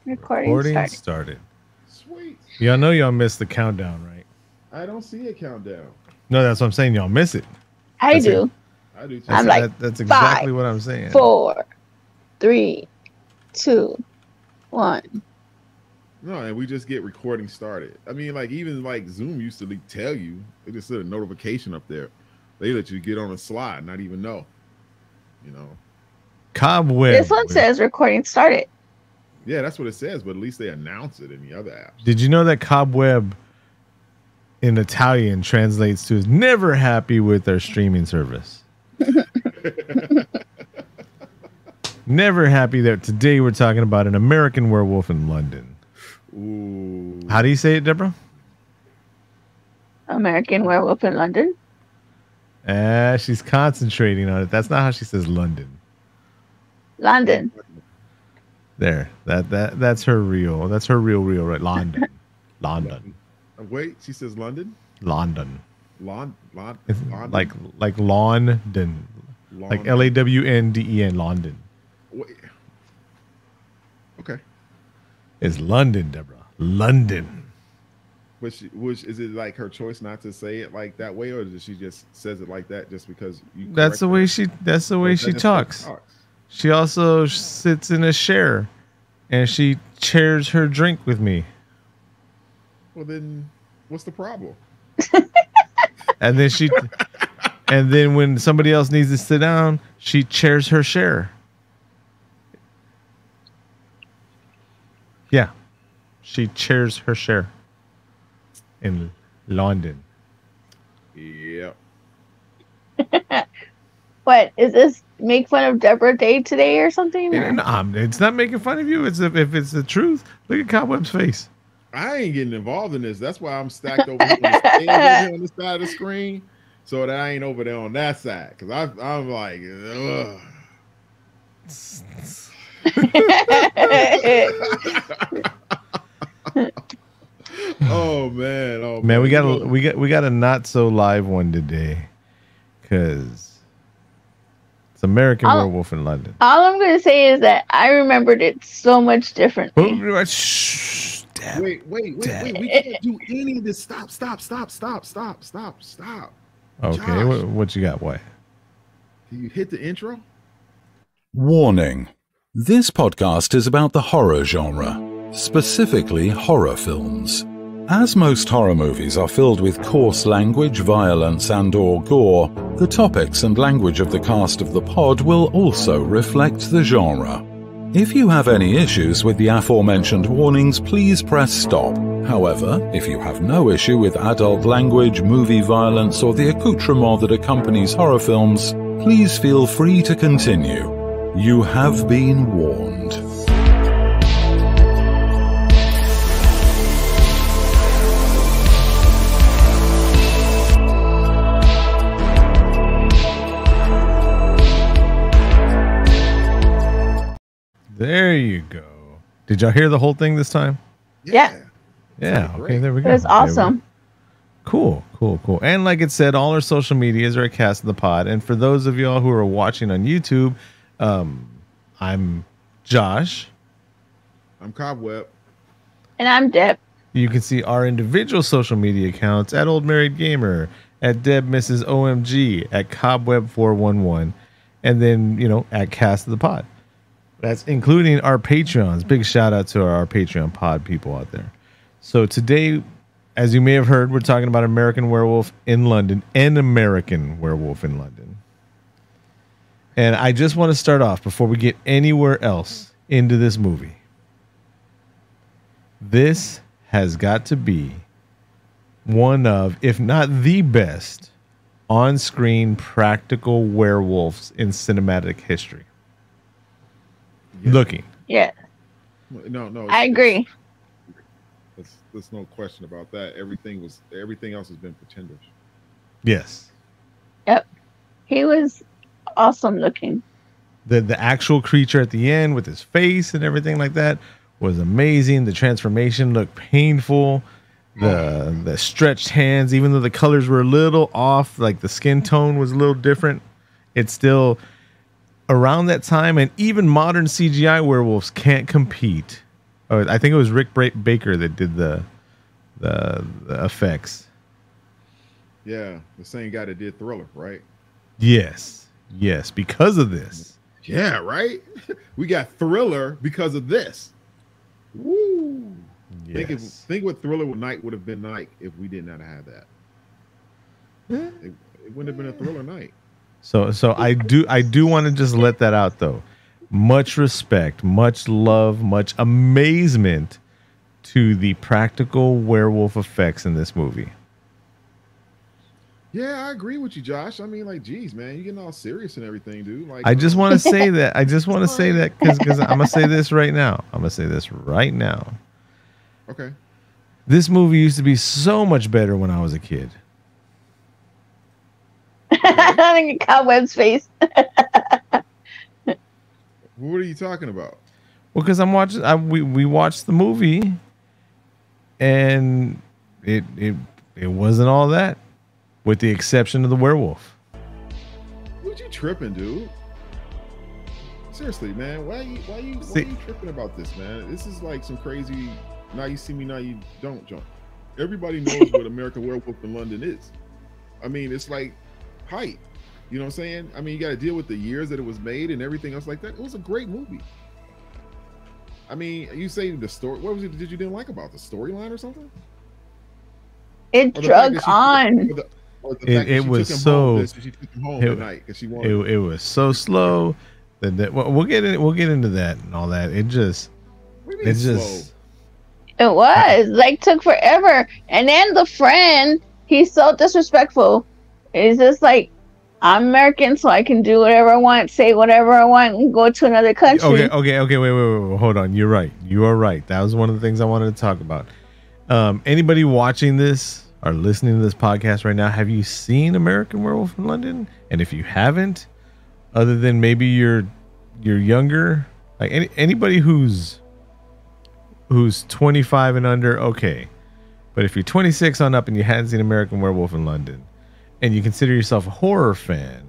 Recording started. Sweet. Y'all know y'all missed the countdown, right? I don't see a countdown. No, that's what I'm saying. Y'all miss it. I do. I do too. I'm like, that's exactly 5, what I'm saying. 4, 3, 2, 1. No, and we just get recording started. I mean, like even like Zoom used to tell you, they just put a notification up there. They let you get on a slide, not even know. You know. Cobweb. This one says recording started. Yeah, that's what it says, but at least they announce it in the other apps. Did you know that cobweb in Italian translates to is never happy with their streaming service? Never happy that today we're talking about an American werewolf in London. Ooh. How do you say it, Deborah? American Werewolf in London. She's concentrating on it. That's not how she says London. London. There. That's her real. That's her real, right? London. London. Wait, she says London? London. London. Like London. Like Lawnden, London. Wait. Okay. It's London, Deborah. London. Which is it like her choice not to say it like that way, or does she just says it like that just because you? That's the way she talks. She also sits in a chair, and she shares her drink with me. Well, then, what's the problem? And then when somebody else needs to sit down, she chairs her chair. Yeah, she chairs her chair in London. Yep. What is this? Make fun of Deborah Day today or something? Or? It's not making fun of you. If it's the truth. Look at Cobweb's face. I ain't getting involved in this. That's why I'm stacked over here on the side of the screen, so that I ain't over there on that side. Because I'm like, ugh. Oh man, we got a not so live one today, because it's American Werewolf in London. All I'm gonna say is that I remembered it so much differently. Wait. We can't do any of this. Stop. Okay, what you got? What? Can you hit the intro? Warning. This podcast is about the horror genre, specifically horror films. As most horror movies are filled with coarse language, violence, and/or gore, the topics and language of the cast of the pod will also reflect the genre. If you have any issues with the aforementioned warnings, please press stop. However, if you have no issue with adult language, movie violence, or the accoutrement that accompanies horror films, please feel free to continue. You have been warned. There you go. Did y'all hear the whole thing this time? Yeah. Yeah. Okay, there we go. It was awesome. Cool. And like it said, all our social medias are at Cast of the Pod. And for those of y'all who are watching on YouTube, I'm Josh. I'm Cobweb. And I'm Deb. You can see our individual social media accounts at Old Married Gamer, at Deb Mrs. OMG, at Cobweb411, and then, at Cast of the Pod. That's including our Patreons. Big shout out to our Patreon pod people out there. So today, as you may have heard, we're talking about American Werewolf in London, an American Werewolf in London. And I just want to start off before we get anywhere else into this movie. This has got to be one of, if not the best, on-screen practical werewolves in cinematic history. Yeah. Looking. Yeah. No. I agree. There's no question about that. Everything else has been pretenders. Yes. Yep. He was awesome looking. The actual creature at the end with his face and everything like that was amazing. The transformation looked painful. The stretched hands, even though the colors were a little off, like the skin tone was a little different, it's still around that time, and even modern CGI werewolves can't compete Oh, I think it was Rick Baker that did the effects. Yeah, the same guy that did Thriller, right? Yes, because of this. Yeah, right. We got Thriller because of this. Woo! Yes. Think what Thriller night would have been like if we did not have that. It wouldn't have been a Thriller night. So I do want to just let that out though. Much respect, much love, much amazement to the practical werewolf effects in this movie. Yeah, I agree with you, Josh. I mean, like, geez, man, you're getting all serious and everything, dude. Like, I just want to say that. I just want to say that because I'm gonna say this right now. Okay. This movie used to be so much better when I was a kid. I think Cobweb's face. What are you talking about? Well, because I'm watching. We watched the movie, and it wasn't all that, with the exception of the werewolf. What you tripping, dude? Seriously, man, why you tripping about this, man? This is like some crazy. Now you see me, now you don't jump. Everybody knows what American Werewolf in London is. I mean, it's like hype. You know what I'm saying? I mean, you got to deal with the years that it was made and everything else like that. It was a great movie. I mean, you say the story. What was it that you didn't like about the storyline or something? It drug on. It was so. She took him home at night because she wanted. It was so slow. We'll get into that and all that. It just. It was like took forever, and then the friend, he's so disrespectful. It's just like, I'm American, so I can do whatever I want, say whatever I want, and go to another country. Okay. Wait. Hold on. You're right. You are right. That was one of the things I wanted to talk about. Anybody watching this or listening to this podcast right now, have you seen American Werewolf in London? And if you haven't, other than maybe you're younger, like anybody who's 25 and under, okay. But if you're 26 on up and you hadn't seen American Werewolf in London, and you consider yourself a horror fan,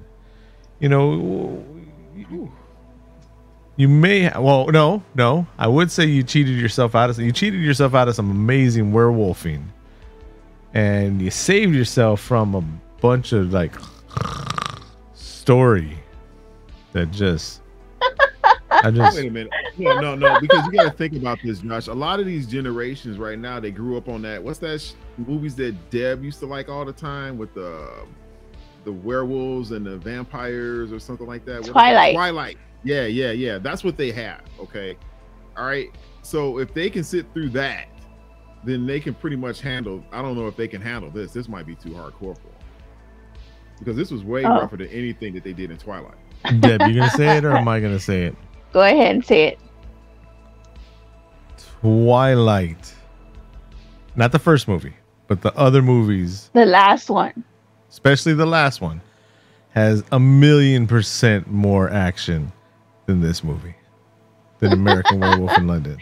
you know, you may. Well, no. I would say you cheated yourself out of some amazing werewolfing, and you saved yourself from a bunch of like story that just. Wait a minute. No, because you got to think about this, Josh. A lot of these generations right now, they grew up on that. What's that movies that Deb used to like all the time with the werewolves and the vampires or something like that? Twilight. Yeah. That's what they have. Okay. All right. So if they can sit through that, then they can pretty much handle. I don't know if they can handle this. This might be too hardcore for them because this was way rougher than anything that they did in Twilight. Deb, you gonna say it or am I gonna say it? Go ahead and say it. Twilight. Not the first movie, but the other movies. The last one. Especially the last one. Has 1,000,000% more action than this movie. Than American Werewolf in London.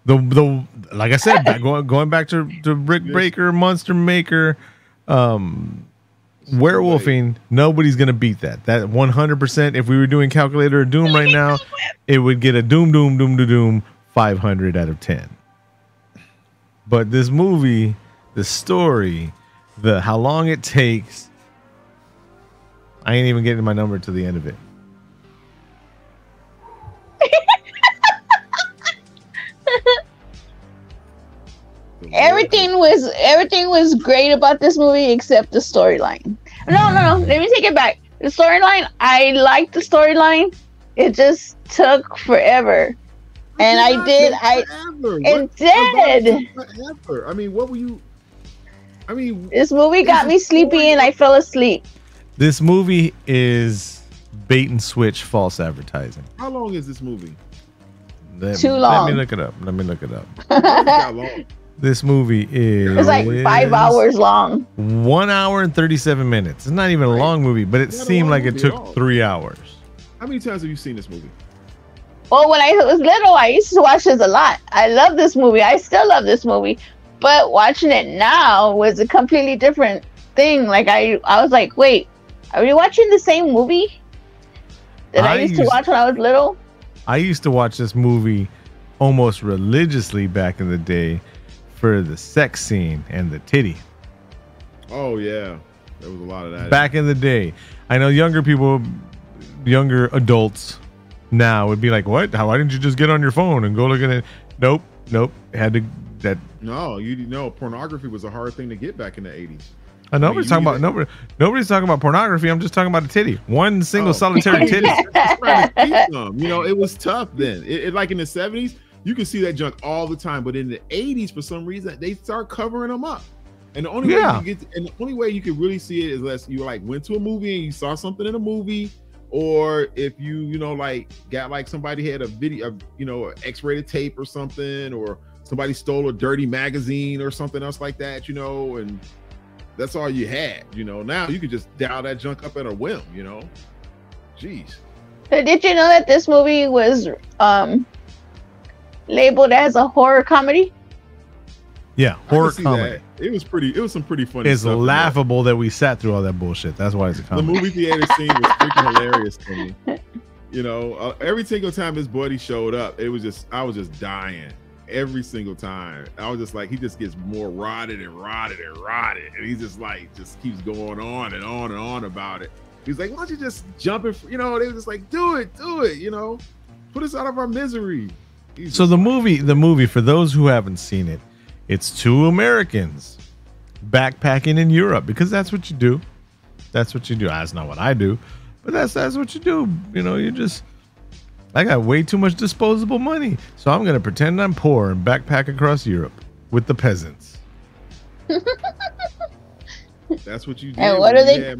The like I said, going back to Rick Baker, Monster Maker, werewolfing, nobody's gonna beat that. That 100%. If we were doing Calculator of Doom right now, it would get a doom 500 out of 10. But this movie, the story, how long it takes, I ain't even getting my number to the end of it. Everything was great about this movie except the storyline. No. Let me take it back. The storyline, I liked the storyline. It just took forever. And it did. Forever. I mean, what were you? I mean, this movie got me sleepy and I fell asleep. This movie is bait and switch false advertising. How long is this movie? Too long. Let me look it up. How long? This movie is. It's like 5 hours long. 1 hour and 37 minutes. It's not even a long movie, but it seemed like it took 3 hours. How many times have you seen this movie? Well, when I was little, I used to watch this a lot. I love this movie. I still love this movie. But watching it now was a completely different thing. Like I was like, wait, are we watching the same movie that I used to watch when I was little? I used to watch this movie almost religiously back in the day for the sex scene and the titty. Oh yeah, there was a lot of that back in the day. I know younger adults now would be like, "What? Why didn't you just get on your phone and go look at it?" Nope. Had to that. No, pornography was a hard thing to get back in the 80s. Nobody's talking about pornography. I'm just talking about a titty. One single solitary titty. It was tough then. It like in the 70s, you could see that junk all the time, but in the 80s, for some reason, they start covering them up. And the only way you could really see it is unless you like went to a movie and you saw something in a movie, or if you like got like somebody had a video, an X-rated tape or something, or somebody stole a dirty magazine or something else like that, and that's all you had. Now you could just dial that junk up at a whim. Jeez. So did you know that this movie was labeled as a horror comedy? Yeah, horror comedy. It was some pretty funny it's stuff. It's laughable that we sat through all that bullshit. That's why it's a comedy. The movie theater scene was freaking hilarious to me. Every single time his buddy showed up, I was just dying. Every single time. I was just like, he just gets more rotted. And he just keeps going on and on and on about it. He's like, why don't you just jump in? They were just like, do it. Put us out of our misery. So the movie, for those who haven't seen it, it's two Americans backpacking in Europe, because that's what you do. That's not what I do, but that's what you do. I got way too much disposable money, so I'm gonna pretend I'm poor and backpack across Europe with the peasants. That's what you do. And what are they?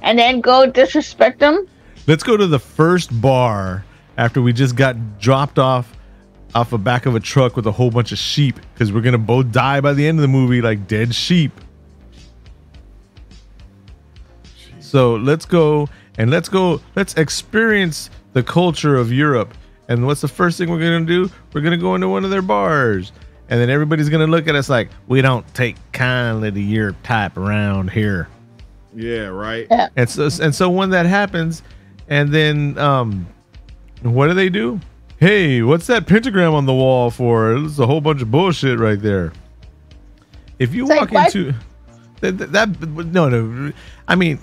And then go disrespect them. Let's go to the first bar after we just got dropped off the back of a truck with a whole bunch of sheep, because we're gonna both die by the end of the movie like dead sheep. So let's experience the culture of Europe. And what's the first thing we're gonna do? We're gonna go into one of their bars, and then everybody's gonna look at us like, we don't take kindly to your type around here. Yeah, right. Yeah. And so when that happens, and then what do? Hey, what's that pentagram on the wall for? It's a whole bunch of bullshit right there. If you walk into no, I mean,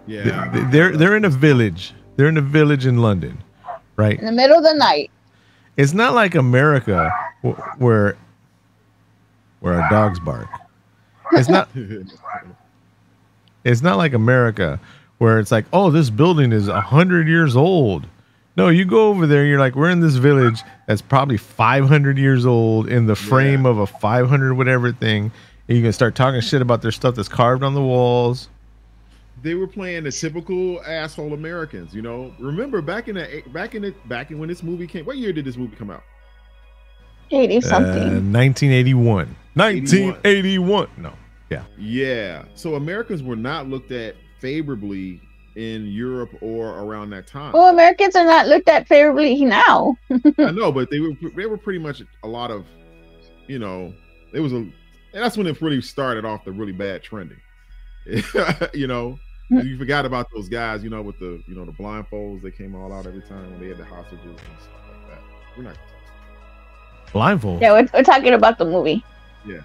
yeah, they're in a village. They're in a village in London, right? In the middle of the night. It's not like America where our dogs bark. It's not. It's not like America where it's like, oh, this building is 100 years old. No, you go over there, you're like, we're in this village that's probably 500 years old in the frame of a 500 whatever thing. And you can start talking shit about their stuff that's carved on the walls. They were playing the typical asshole Americans, Remember back in when this movie came. What year did this movie come out? 80 something. 1981. 1981. No. Yeah. Yeah. So Americans were not looked at favorably in Europe or around that time. Well, Americans are not looked at favorably now. I know, but they were pretty much a lot of, it was and that's when it really started off the really bad trending. And you forgot about those guys, with the the blindfolds. They came all out every time when they had the hostages and stuff like that. We're not blindfold. Yeah, we're talking about the movie. Yeah.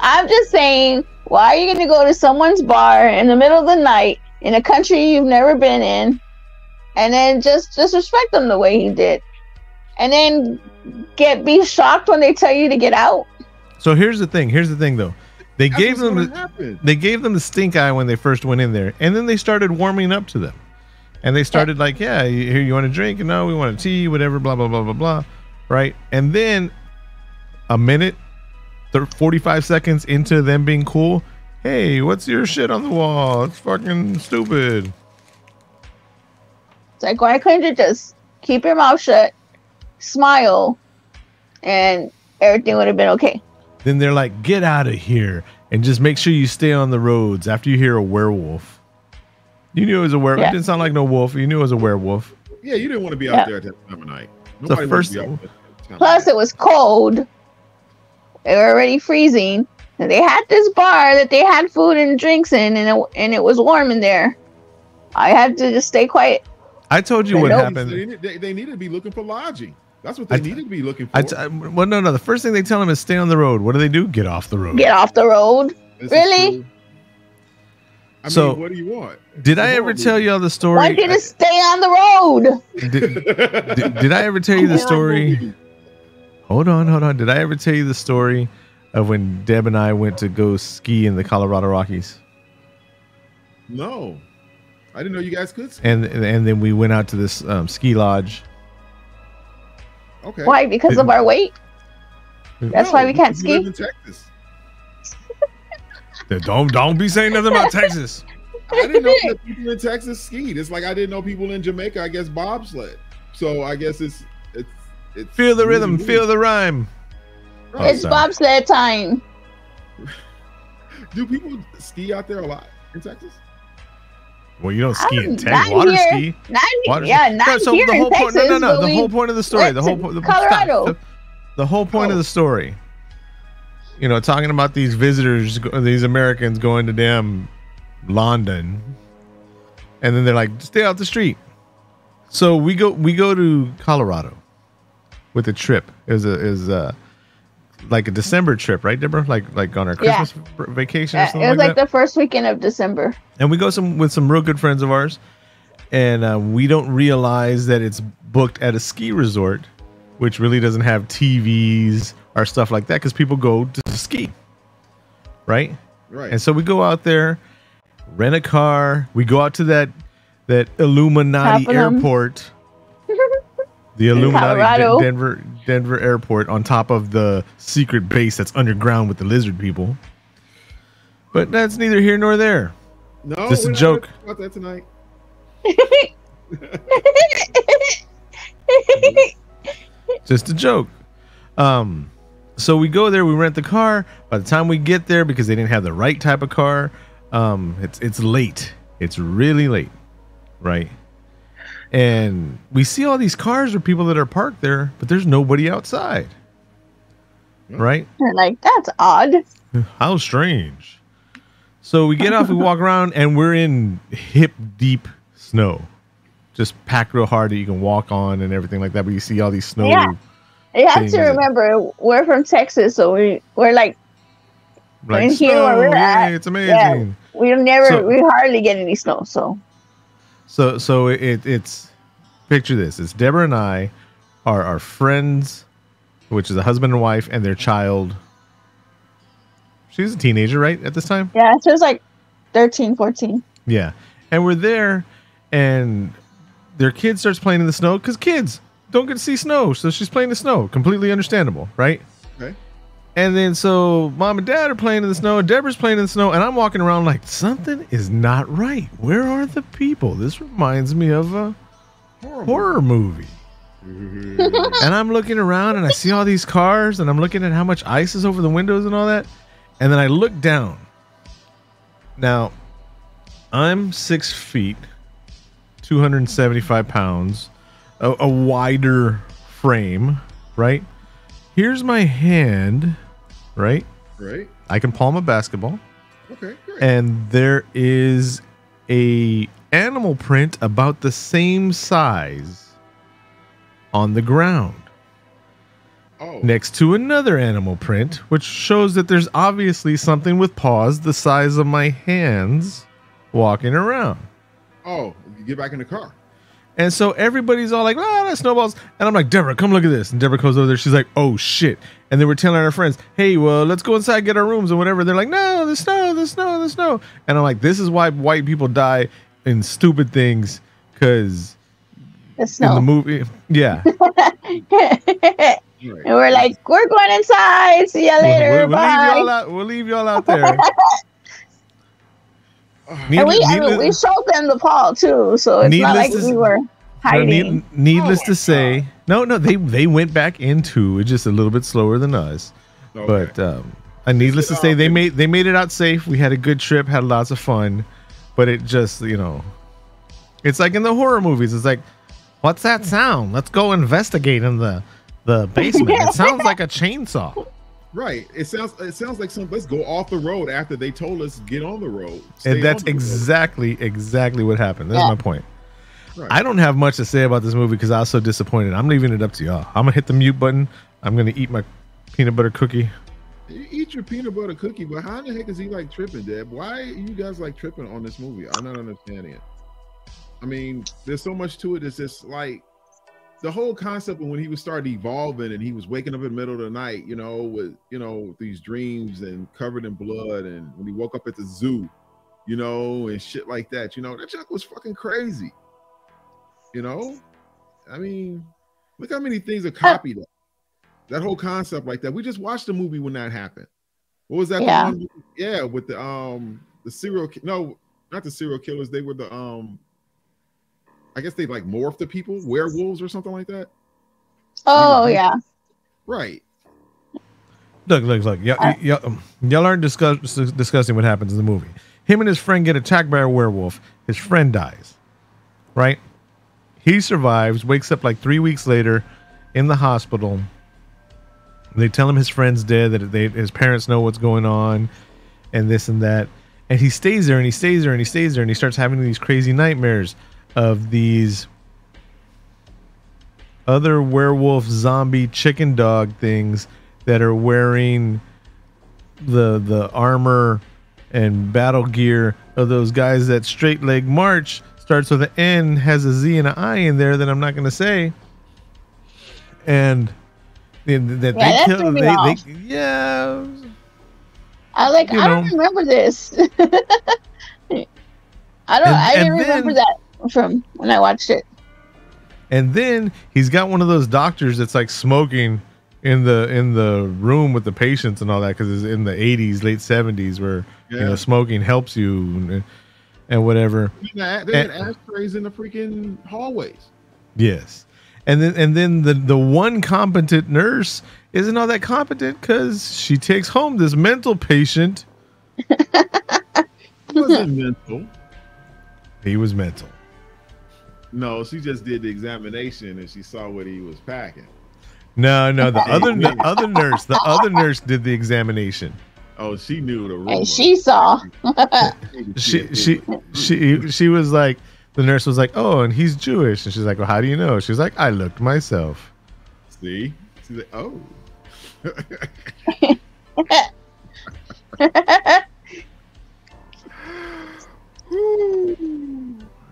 I'm just saying, why are you going to go to someone's bar in the middle of the night in a country you've never been in, and then just disrespect them the way he did, and then be shocked when they tell you to get out? So here's the thing though. They gave them the stink eye when they first went in there, and then they started warming up to them. And they started like, yeah, here, you want a drink? And no, we want a tea, whatever, blah, blah, blah, blah, blah. Right? And then a minute, 45 seconds into them being cool, hey, what's your shit on the wall? It's fucking stupid. It's like, why couldn't you just keep your mouth shut, smile, and everything would have been okay? Then they're like, get out of here, and just make sure you stay on the roads after you hear a werewolf. You knew it was a werewolf. It didn't sound like no wolf. You knew it was a werewolf. Yeah, you didn't want to be out there at that time of night. Nobody Plus, it was cold. They were already freezing. And they had this bar that they had food and drinks in, and it was warm in there. I had to just stay quiet. I told you what happened. They needed to be looking for lodging. That's what they needed to be looking for. Well, no. The first thing they tell them is stay on the road. What do? Get off the road. Get off the road. This really? I mean, what do you want? Did I ever tell you all the story? Want you to stay on the road. Did I ever tell you the story? Hold on. Did I ever tell you the story of when Deb and I went to go ski in the Colorado Rockies? No. I didn't know you guys could ski. And then we went out to this ski lodge. Okay. Why? Because of our weight? That's why we can't ski? Live in Texas. Don't be saying nothing about Texas. I didn't know that people in Texas skied. It's like I didn't know people in Jamaica, I guess, bobsled. So I guess it's feel the rhythm, feel the rhyme. It's bobsled time. Do people ski out there a lot in Texas? Well, you don't ski in Texas. Water ski. Not here in Texas. No. The whole point of the story. Colorado. The whole point of the story. You know, talking about these visitors, these Americans going to damn London, and then they're like, stay out the street. So we go to Colorado with a trip. It was like a December trip, right, Deborah? Like on our Christmas vacation or something. It was like the first weekend of December. And we go with some real good friends of ours, and we don't realize that it's booked at a ski resort, which really doesn't have TVs or stuff like that because people go to ski, right? Right. And so we go out there, rent a car. We go out to that Illuminati airport, the Illuminati Denver airport, on top of the secret base that's underground with the lizard people. But that's neither here nor there. No, just a joke. About that tonight. Just a joke. So we go there, we rent the car. By the time we get there, because they didn't have the right type of car, it's late. It's really late, right? And we see all these cars or people that are parked there, but there's nobody outside, right? They're like, that's odd. How strange. So we get off, we walk around, and we're in hip deep snow, just packed real hard that you can walk on and everything like that. But you see all these snow. Yeah. You have to remember, we're from Texas, so we're like in here where we're at. It's amazing. Yeah, we hardly get any snow. So it's picture this. It's Deborah and I are our friends, which is a husband and wife and their child. She's a teenager, right, at this time? Yeah, she was like 13, 14. Yeah. And we're there, and their kid starts playing in the snow because kids don't get to see snow. So she's playing in the snow. Completely understandable, right? Okay. And then so mom and dad are playing in the snow. Deborah's playing in the snow. And I'm walking around like, something is not right. Where are the people? This reminds me of a horror movie. And I'm looking around and I see all these cars. And I'm looking at how much ice is over the windows and all that. And then I look down. Now, I'm 6 feet, 275 pounds. A wider frame, right? Here's my hand, right? Right. I can palm a basketball. Okay, great. And there is a animal print about the same size on the ground. Oh. Next to another animal print, which shows that there's obviously something with paws the size of my hands walking around. Oh, you get back in the car. And so everybody's all like, that's snowballs. And I'm like, Deborah, come look at this. And Deborah comes over there. She's like, oh, shit. And then we're telling our friends, hey, well, let's go inside, get our rooms and whatever. They're like, no, the snow. And I'm like, this is why white people die in stupid things, because the snow. In the movie, yeah. And we're like, we're going inside. See you later. Bye. We'll leave y'all out there. And we showed them the paw too, so it's not like we were hiding. Needless to say, no, they went back into it just a little bit slower than us. Okay. But needless to say, they made it out safe. We had a good trip, had lots of fun, but it just, it's like in the horror movies. It's like, what's that sound? Let's go investigate in the basement. It sounds like a chainsaw. Right. It sounds like some. Let's go off the road after they told us get on the road. And that's exactly what happened. That's my point. Right. I don't have much to say about this movie because I was so disappointed. I'm leaving it up to y'all. I'm gonna hit the mute button. I'm gonna eat my peanut butter cookie. You eat your peanut butter cookie, but how the heck is he like tripping, Deb? Why are you guys like tripping on this movie? I'm not understanding it. I mean, there's so much to it. It's just like the whole concept of when he was started evolving and he was waking up in the middle of the night, with these dreams and covered in blood, and when he woke up at the zoo, and shit like that. That junk was fucking crazy. I mean, look how many things are copied. That whole concept like that. We just watched the movie when that happened. What was that? Yeah. The one? Yeah, with the serial. No, not the serial killers. They were the I guess they like morphed the people, werewolves or something like that. Oh yeah. Right. Look. Y'all aren't discussing what happens in the movie. Him and his friend get attacked by a werewolf. His friend dies. Right? He survives, wakes up like 3 weeks later in the hospital. They tell him his friend's dead, that his parents know what's going on, and this and that. And he stays there, and he stays there, and he stays there, and he starts having these crazy nightmares of these other werewolf zombie chicken dog things that are wearing the armor and battle gear of those guys that Straight Leg March starts with an N, has a Z and an I in there that I'm not going to say. And that they kill. Yeah. I don't remember this. I didn't remember that from when I watched it. And then he's got one of those doctors that's like smoking in the room with the patients and all that, because it's in the 80s, late 70s, where smoking helps you and whatever. They had ashtrays in the freaking hallways. Yes. And then the one competent nurse isn't all that competent because she takes home this mental patient. He wasn't mental. He was mental. No, she just did the examination and she saw what he was packing. No, the other nurse did the examination. Oh, she knew the room. And she saw. she was like, the nurse was like, oh, and he's Jewish. And she's like, well, how do you know? She's like, I looked myself. See? She's like, oh.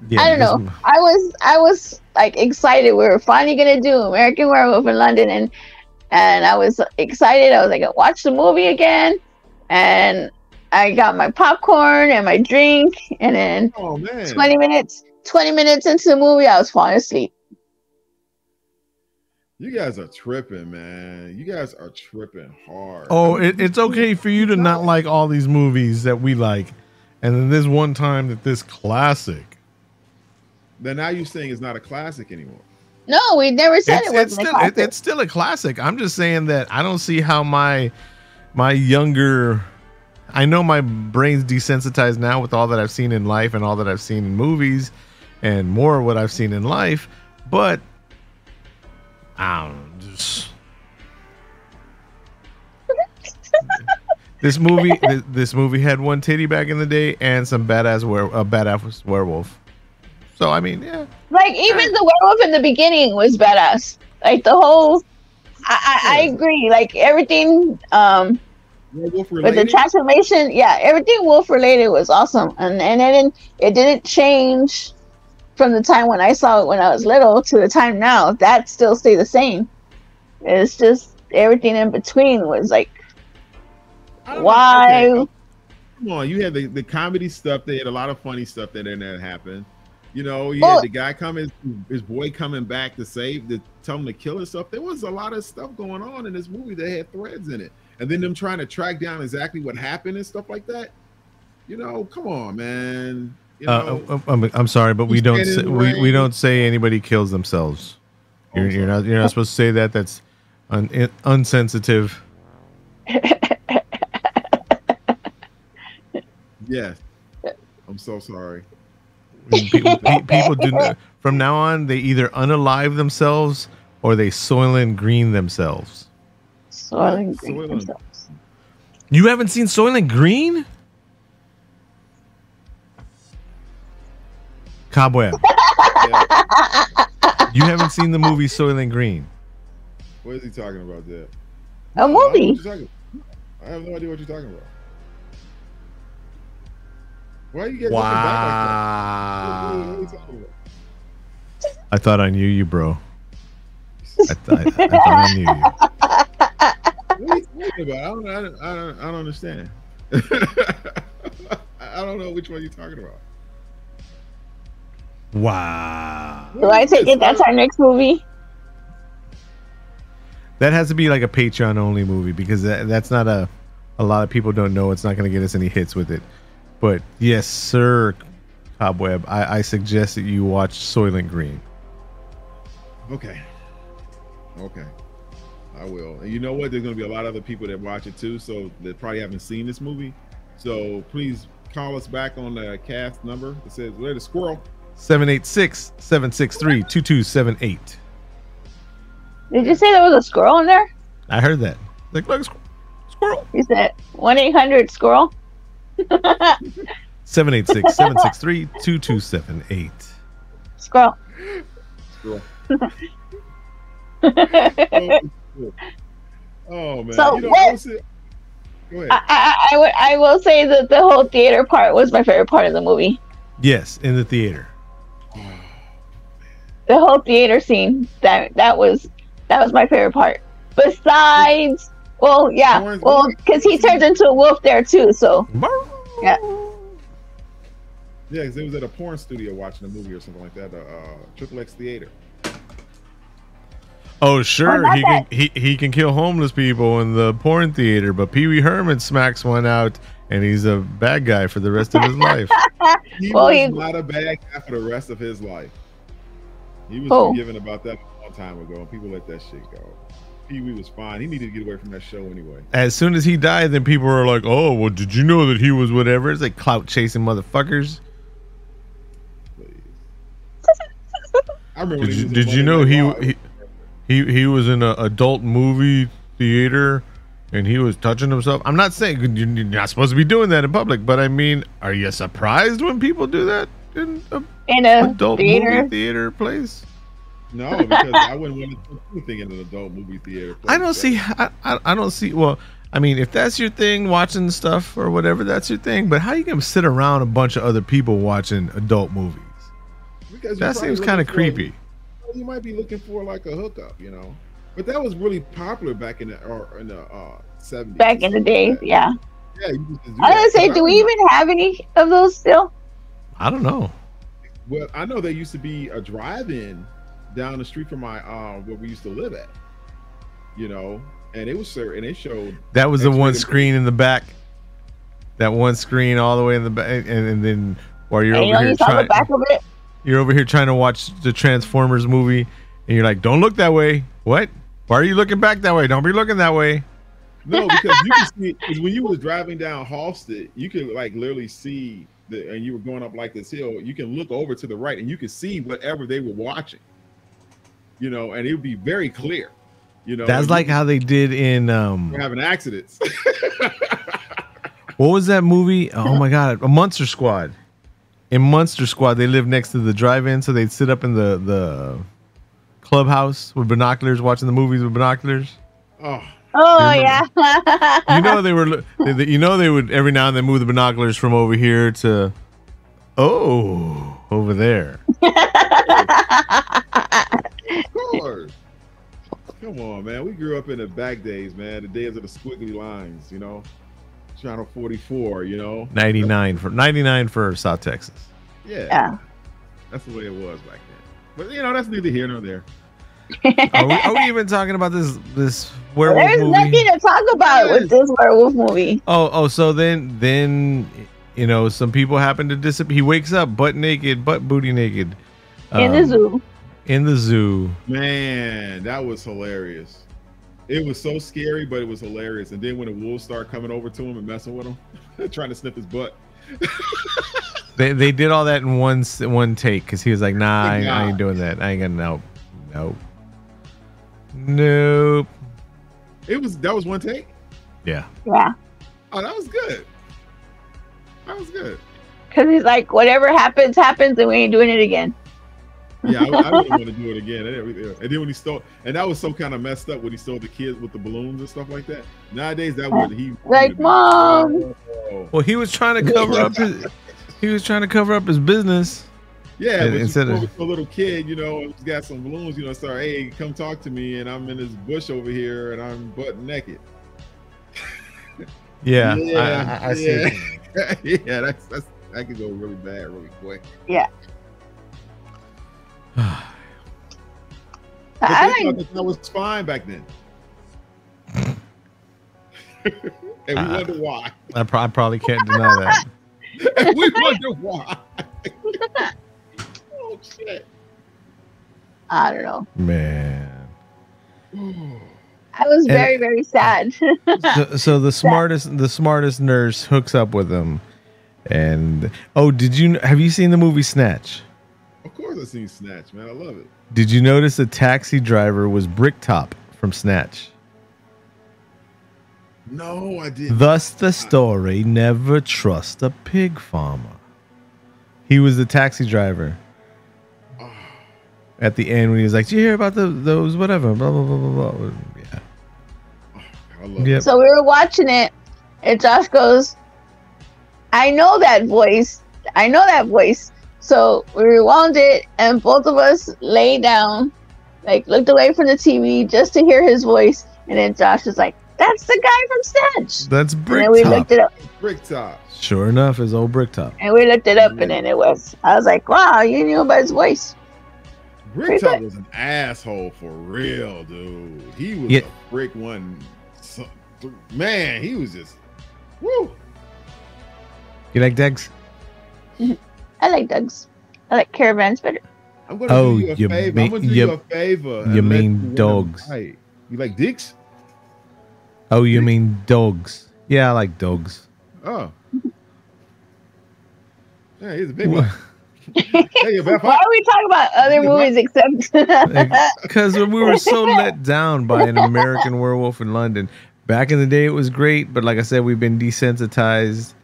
Yeah, I don't know. I was like excited. We were finally gonna do American Werewolf in London, and I was excited. I was like, watch the movie again, and I got my popcorn and my drink, and then 20 minutes into the movie, I was falling asleep. You guys are tripping, man. You guys are tripping hard. Oh, it's okay for you to not like all these movies that we like, and then this one time that this classic. Then now you're saying it's not a classic anymore. No, we never said it wasn't a classic. It's still a classic. I'm just saying that I don't see how my younger. I know my brain's desensitized now with all that I've seen in life and all that I've seen in movies, and more of what I've seen in life, but I don't know. Just this movie had one titty back in the day and some badass werewolf. So I mean, yeah. Like even the werewolf in the beginning was badass. Like the whole, I agree. Like everything, with the transformation, everything wolf related was awesome, and it didn't change from the time when I saw it when I was little to the time now. That still stayed the same. It's just everything in between was like, why? Okay. Come on, you had the comedy stuff. They had a lot of funny stuff that happened. You had the guy coming, his boy coming back to tell him to kill himself. There was a lot of stuff going on in this movie that had threads in it. And then them trying to track down exactly what happened and stuff like that. Come on, man. I'm sorry, but we don't say anybody kills themselves. You're not supposed to say that. That's unsensitive. Yes, I'm so sorry. People do not, from now on, they either unalive themselves or they Soylent Green themselves. Soylent Green themselves. You haven't seen Soylent Green? Cobweb. You haven't seen the movie Soylent Green? What is he talking about there? A movie. I have no idea what you're talking about. Why are you getting Wow. back like that? What are you talking about? I thought I knew you, bro. I thought I knew you. What are you talking about? I don't understand. I don't know which one you're talking about. Wow. Do I take it that's our next movie? That has to be like a Patreon only movie because that's not a lot of people don't know. It's not going to get us any hits with it. But yes, sir, Cobweb, I suggest that you watch Soylent Green. Okay. I will. And you know what? There's going to be a lot of other people that watch it too, so they probably haven't seen this movie. So please call us back on the cast number. It says, where's the squirrel? 786-763-2278. Did you say there was a squirrel in there? I heard that. Like, look, squirrel. You said 1-800-SQUIRREL? 786-763-2278. Squirrel. Oh man. So go ahead. I will say that the whole theater part was my favorite part of the movie. Yes, in the theater. The whole theater scene, that was my favorite part. Besides, because he turns into a wolf there too. So yeah. Yeah, because they was at a porn studio watching a movie or something like that. Triple X Theater. Oh sure, he can kill homeless people in the porn theater, but Pee Wee Herman smacks one out, and he's a bad guy for the rest of his life. He was not a bad guy for the rest of his life. He was forgiven about that a long time ago, and people let that shit go. Pee Wee was fine. He needed to get away from that show anyway. As soon as he died, then people were like, "Oh, well, did you know that he was whatever?" It's like clout chasing motherfuckers. I remember. Did you know he was in an adult movie theater and he was touching himself? I'm not saying you're not supposed to be doing that in public, but I mean, are you surprised when people do that in a adult movie theater place? No, because I wouldn't want to do anything in an adult movie theater place. I don't see. Well, I mean, if that's your thing, watching stuff or whatever, that's your thing. But how you gonna sit around a bunch of other people watching adult movies? Because that seems kind of creepy. You might be looking for like a hookup, But that was really popular back in the 70s. Back in the days, yeah. Yeah. I was gonna say, do we even have any of those still? I don't know. Well, I know there used to be a drive-in down the street from my where we used to live at. And it was and it showed. That was the one screen in the back. That one screen all the way in the back, and then while you're over here trying. The back of it? You're over here trying to watch the Transformers movie, and you're like, "Don't look that way." What? Why are you looking back that way? Don't be looking that way. No, because you can see. Because when you was driving down Halsted, you could like literally see and you were going up like this hill. You can look over to the right, and you can see whatever they were watching. And it would be very clear. That's like how they did in. We're having accidents. What was that movie? Oh my God, a Monster Squad. In Monster Squad, they lived next to the drive-in, so they'd sit up in the clubhouse with binoculars, watching the movies with binoculars. Oh yeah. They were. They would every now and then move the binoculars from over here to, over there. Of course. Come on, man. We grew up in the back days, man. The days of the squiggly lines, Channel 44, 99 for South Texas. Yeah. That's the way it was back then. But that's neither here nor there. Are we even talking about this werewolf movie? There's nothing to talk about with this werewolf movie. So then some people happen to disappear. He wakes up butt booty naked. In the zoo. In the zoo. Man, that was hilarious. It was so scary, but it was hilarious. And then when the wolves start coming over to him and messing with him, trying to sniff his butt. They did all that in one take because he was like, "Nah, I ain't doing that. I ain't gonna nope." That was one take. Yeah. Oh, that was good. That was good. Because he's like, whatever happens, happens, and we ain't doing it again. Yeah, I wouldn't want to do it again. And then when he stole, and that was so kind of messed up when he stole the kids with the balloons and stuff like that. Nowadays, that would like, Mom. Well, he was trying to cover up his business. Yeah, but instead of a little kid, you know, he's got some balloons, you know, start, hey, come talk to me, and I'm in this bush over here, and I'm butt naked. Yeah, I see. Yeah, that could go really bad really quick. Yeah. But they thought that was fine back then. And we wonder why. I probably can't deny that. And we wonder why. Oh shit! I don't know, man. I was very sad. So the smartest nurse hooks up with him, and have you seen the movie Snatch? Of course, I've seen Snatch, man. I love it. Did you notice the taxi driver was Bricktop from Snatch? No, I didn't. Thus the story, never trust a pig farmer. He was the taxi driver. Oh. At the end when he was like, did you hear about those whatever, blah, blah, blah, blah, blah. Yeah. Oh, I love it. So we were watching it, and Josh goes, I know that voice. So we rewound it, and both of us lay down, like looked away from the TV just to hear his voice. And then Josh was like, that's the guy from Snatch. That's Bricktop. And then we looked it up. Bricktop. Sure enough, it's old Bricktop. And we looked it up, and then it was. I was like, wow, you knew about his voice. Bricktop was an asshole for real, dude. He was a brick one. Man, he was just, woo. You like Degs? I like Doug's. I like Caravans better. I'm going to do you a favor. I'm going to do you a favor. You mean dogs. You like dicks? Oh, you mean dogs. Yeah, I like dogs. Oh. Yeah, he's a big one. Hey, why are we talking about other movies except... Because we were so let down by An American Werewolf in London. Back in the day, it was great, but like I said, we've been desensitized,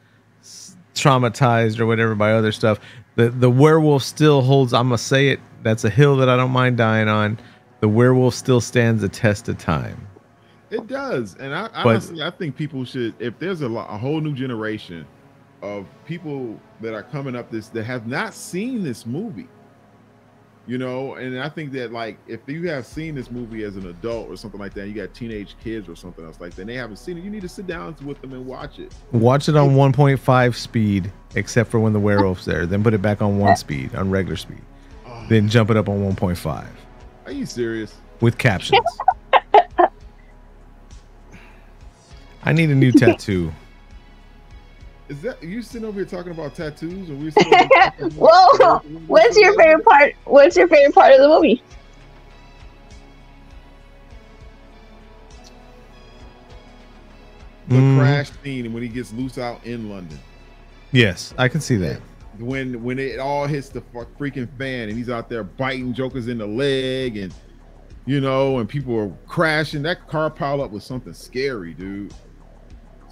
traumatized, or whatever by other stuff. The werewolf still holds, I'm going to say it, that's a hill that I don't mind dying on. The werewolf still stands the test of time. It does. And honestly, I think people should, if there's a whole new generation of people that are coming up that have not seen this movie, you know, and I think that, like, if you have seen this movie as an adult or something like that, you got teenage kids or something else like that, and they haven't seen it, you need to sit down with them and watch it. Watch it on 1.5 speed, except for when the werewolf's there. Then put it back on 1 speed, on regular speed. Oh. Then jump it up on 1.5. Are you serious? With captions. I need a new tattoo. Is that you sitting over here talking about tattoos, or we? Whoa! What's your favorite part? What's your favorite part of the movie? The crash scene when he gets loose out in London. Yes, I can see that. When it all hits the freaking fan and he's out there biting jokers in the leg, and you know, and people are crashing. That car pile up was something scary, dude.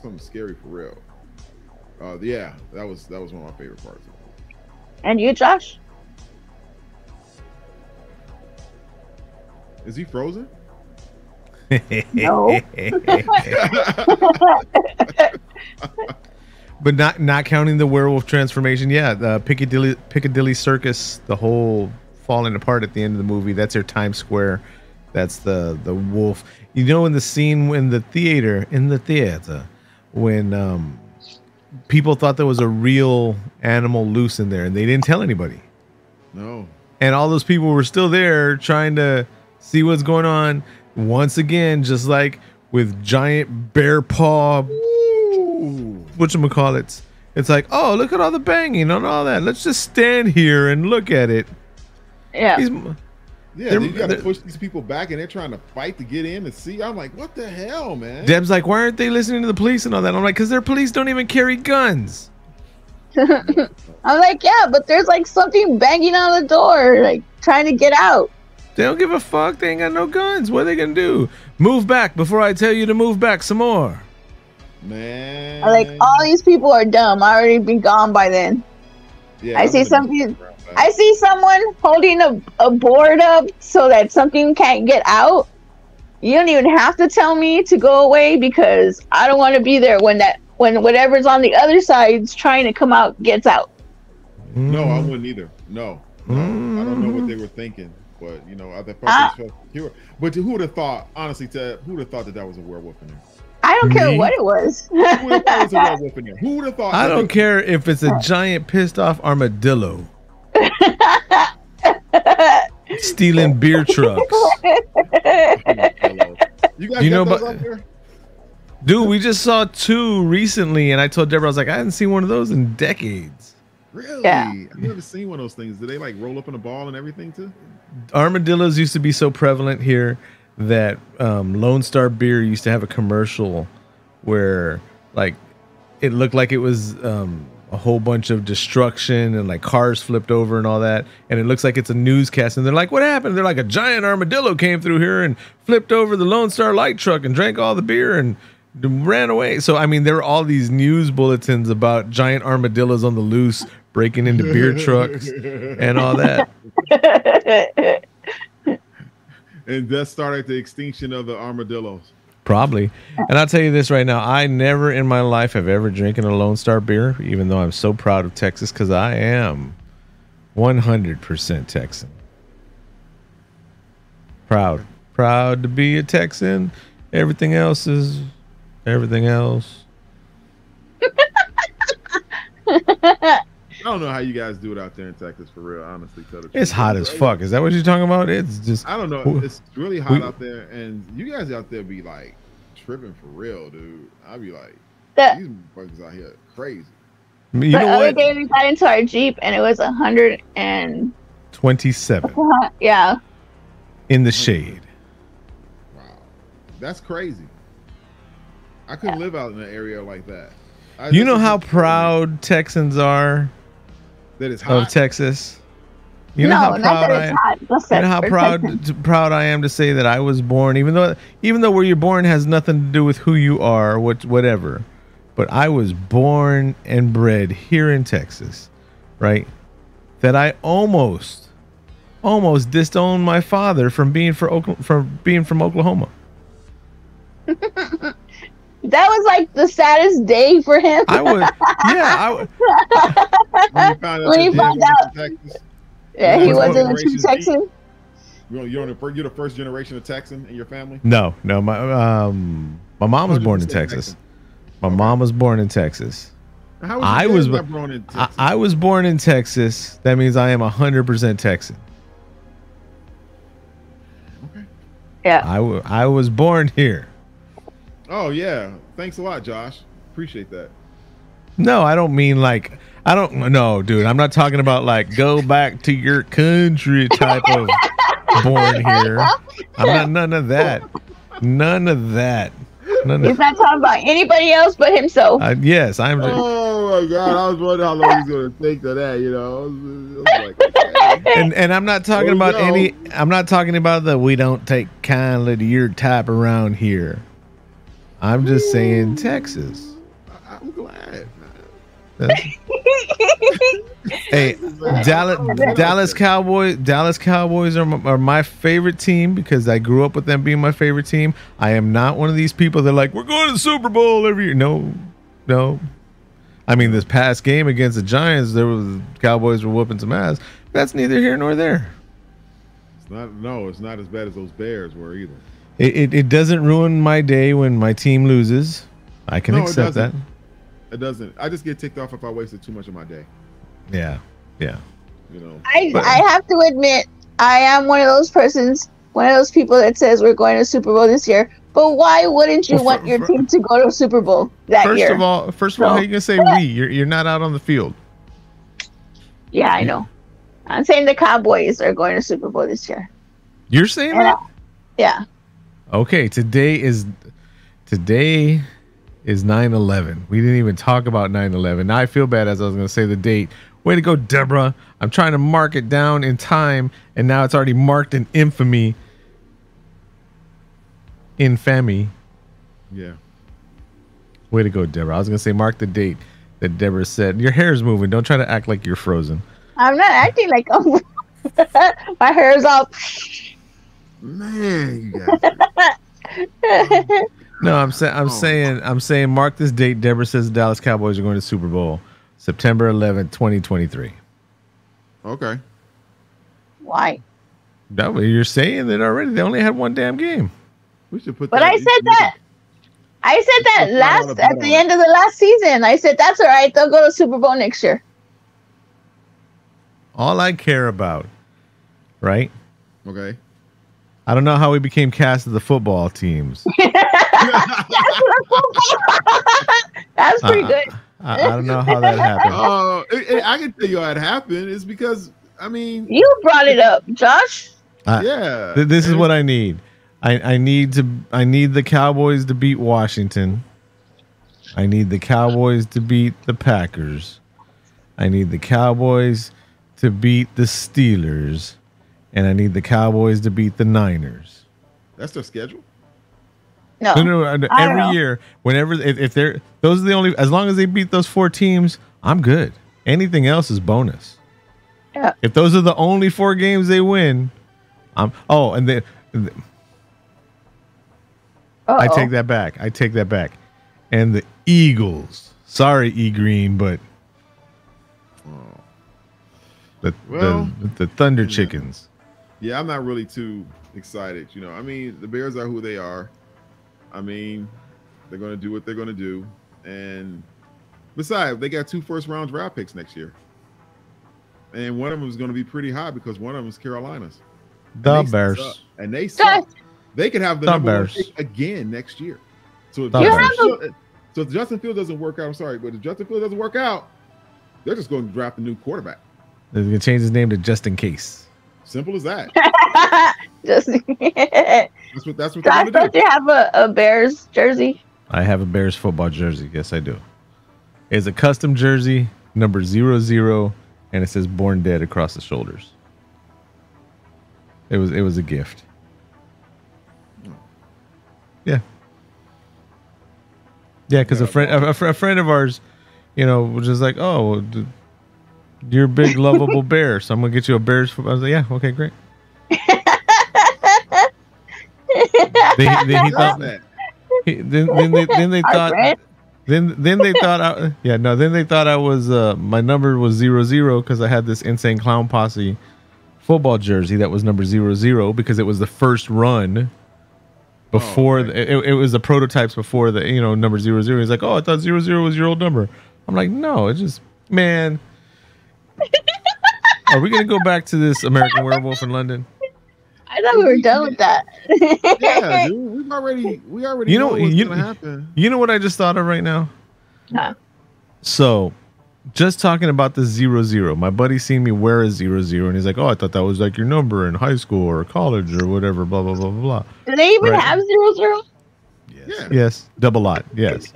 Something scary for real. Yeah, that was one of my favorite parts. And you, Josh? Is he frozen? No. But not counting the werewolf transformation. Yeah, the Piccadilly Circus, the whole falling apart at the end of the movie. That's their Times Square. That's the wolf. You know, in the scene in the theater, when people thought there was a real animal loose in there, and they didn't tell anybody. No. And all those people were still there trying to see what's going on. Once again, just like with giant bear paw, whatchamacallits. It's like, oh, look at all the banging and all that. Let's just stand here and look at it. Yeah. Yeah, you got to push these people back, and they're trying to fight to get in and see. I'm like, what the hell, man? Deb's like, why aren't they listening to the police and all that? I'm like, because their police don't even carry guns. I'm like, yeah, but there's like something banging on the door, like trying to get out. They don't give a fuck. They ain't got no guns. What are they going to do? Move back before I tell you to move back some more. Man. Like, all these people are dumb. I already been gone by then. Yeah, I see someone holding a board up so that something can't get out. You don't even have to tell me to go away because I don't want to be there when whatever's on the other side's trying to come out gets out. No, I wouldn't either. No. I don't know what they were thinking, but you know, I thought felt secure. But who would have thought? Honestly, Ted, who would have thought that was a werewolf in there? I don't care what it was. Who would have thought it was a werewolf in there? Who would have thought? I don't care if it's a giant pissed off armadillo stealing beer trucks. You know about there? Dude, we just saw 2 recently, and I told Deborah, I was like, I hadn't seen one of those in decades. Really? Yeah. I've never seen one of those things. Do they like roll up in a ball and everything too? Armadillos used to be so prevalent here that Lone Star Beer used to have a commercial where like it looked like it was a whole bunch of destruction and like cars flipped over and all that, and it looks like it's a newscast, and they're like, what happened? They're like, a giant armadillo came through here and flipped over the Lone Star light truck and drank all the beer and ran away. So I mean, there were all these news bulletins about giant armadillos on the loose breaking into beer trucks and all that. And that started the extinction of the armadillos. Probably. And I'll tell you this right now, I never in my life have ever drinking a Lone Star beer, even though I'm so proud of Texas, because I am 100% Texan. Proud to be a Texan. Everything else is everything else. I don't know how you guys do it out there in Texas, for real, honestly. It's hot as fuck. Is that what you're talking about? It's just, I don't know. It's really hot out there, and you guys out there be like tripping for real, dude. I'd be like, these motherfuckers out here crazy. You know the other what? day we got into our Jeep and it was 127. Yeah. In the shade. Wow. That's crazy. I couldn't live out in an area like that. You know how proud Texans are that it's hot? Of Texas? You know how proud I am. You know how proud I am to say that I was born, even though where you're born has nothing to do with who you are, whatever. But I was born and bred here in Texas, right? That I almost disowned my father from being from Oklahoma. That was like the saddest day for him. I was, yeah. When he found out. Yeah, he wasn't a true Texan. You're the first generation of Texan in your family? No. My mom was born in Texas. My mom was born in Texas. I was born in Texas. I was born in Texas. That means I am 100% Texan. Okay. Yeah. I was born here. Oh yeah. Thanks a lot, Josh. Appreciate that. No, I don't mean like no, dude. I'm not talking about like go back to your country type of born here. I'm not none of that. None of that. He's not talking about anybody else but himself. Yes, I'm. Oh my God! I was wondering how long he's going to think of that. You know, like, okay. and I'm not talking about any. I'm not talking about the we don't take kindly to your type around here. I'm just saying Texas. I'm glad. Hey, Dallas Cowboys are my favorite team because I grew up with them being my favorite team. I am not one of these people that are like, we're going to the Super Bowl every year. No. I mean, this past game against the Giants, Cowboys were whooping some ass. That's neither here nor there. It's not as bad as those Bears were either. It doesn't ruin my day when my team loses. I can accept that. It doesn't. I just get ticked off if I wasted too much of my day. Yeah. You know. I have to admit, I am one of those people that says we're going to Super Bowl this year. But why wouldn't you want your team to go to Super Bowl that year? First of all, how are you gonna say we? You're not out on the field. Yeah, I know. I'm saying the Cowboys are going to Super Bowl this year. You're saying that? Yeah. Okay, today is 9/11. We didn't even talk about 9/11. Now I feel bad as I was going to say the date. Way to go, Deborah. I'm trying to mark it down in time, and now it's already marked in infamy. Yeah. Way to go, Deborah. I was gonna say mark the date that Deborah said. Your hair's moving. Don't try to act like you're frozen. I'm not acting like my hair's up. Man, you guys. No, I'm saying mark this date. Deborah says the Dallas Cowboys are going to Super Bowl September 11th, 2023. Okay. Why? No, you're saying that already. They only had one damn game. We should put. But that, I said that. I said that last at the end of the last season. I said that's all right. They'll go to Super Bowl next year. All I care about, right? Okay. I don't know how we became cast of the football teams. That's pretty good. I don't know how that happened. I can tell you how it happened. It's because you brought it up, Josh. Yeah. This is what I need. I need the Cowboys to beat Washington. I need the Cowboys to beat the Packers. I need the Cowboys to beat the Steelers. And I need the Cowboys to beat the Niners. That's their schedule? No. Every year, whenever if they're those are the only as long as they beat those 4 teams, I'm good. Anything else is bonus. Yeah. If those are the only 4 games they win, I take that back. And the Eagles. Sorry, E Green, but the Thunder Chickens. Yeah, I'm not really too excited. The Bears are who they are. They're going to do what they're going to do. And besides, they got 2 first-round draft picks next year. And one of them is going to be pretty high because one of them is Carolina's. The Bears. And they suck. They could have the number 1 pick again next year. So if Justin Fields doesn't work out, I'm sorry, but if Justin Fields doesn't work out, they're just going to draft a new quarterback. They're going to change his name to Just In Case. Simple as that. That's what they're going to do. Don't you have a Bears jersey? I have a Bears football jersey. Yes, I do. It's a custom jersey, number 00, and it says "Born Dead" across the shoulders. It was a gift. Yeah, because a friend of ours, was just like, "Oh, you're a big lovable bear, so I'm gonna get you a Bears football." I was like, "Yeah, okay, great." Then they thought I was my number was 00 because I had this Insane Clown Posse football jersey that was number 00 because it was the first run before it was the prototypes before the number 00. He's like, "Oh, I thought 00 was your old number." I'm like, "No, it's just, man." Are we gonna go back to this American Werewolf in London? I thought we were done with that. Yeah, dude, we already know what's gonna happen. You know what I just thought of right now? Huh. So, just talking about the 00. My buddy seen me wear a 00, and he's like, "Oh, I thought that was like your number in high school or college or whatever." Blah blah blah blah blah. Do they even have 00? Yes. Yeah. Yes. Double lot. Yes.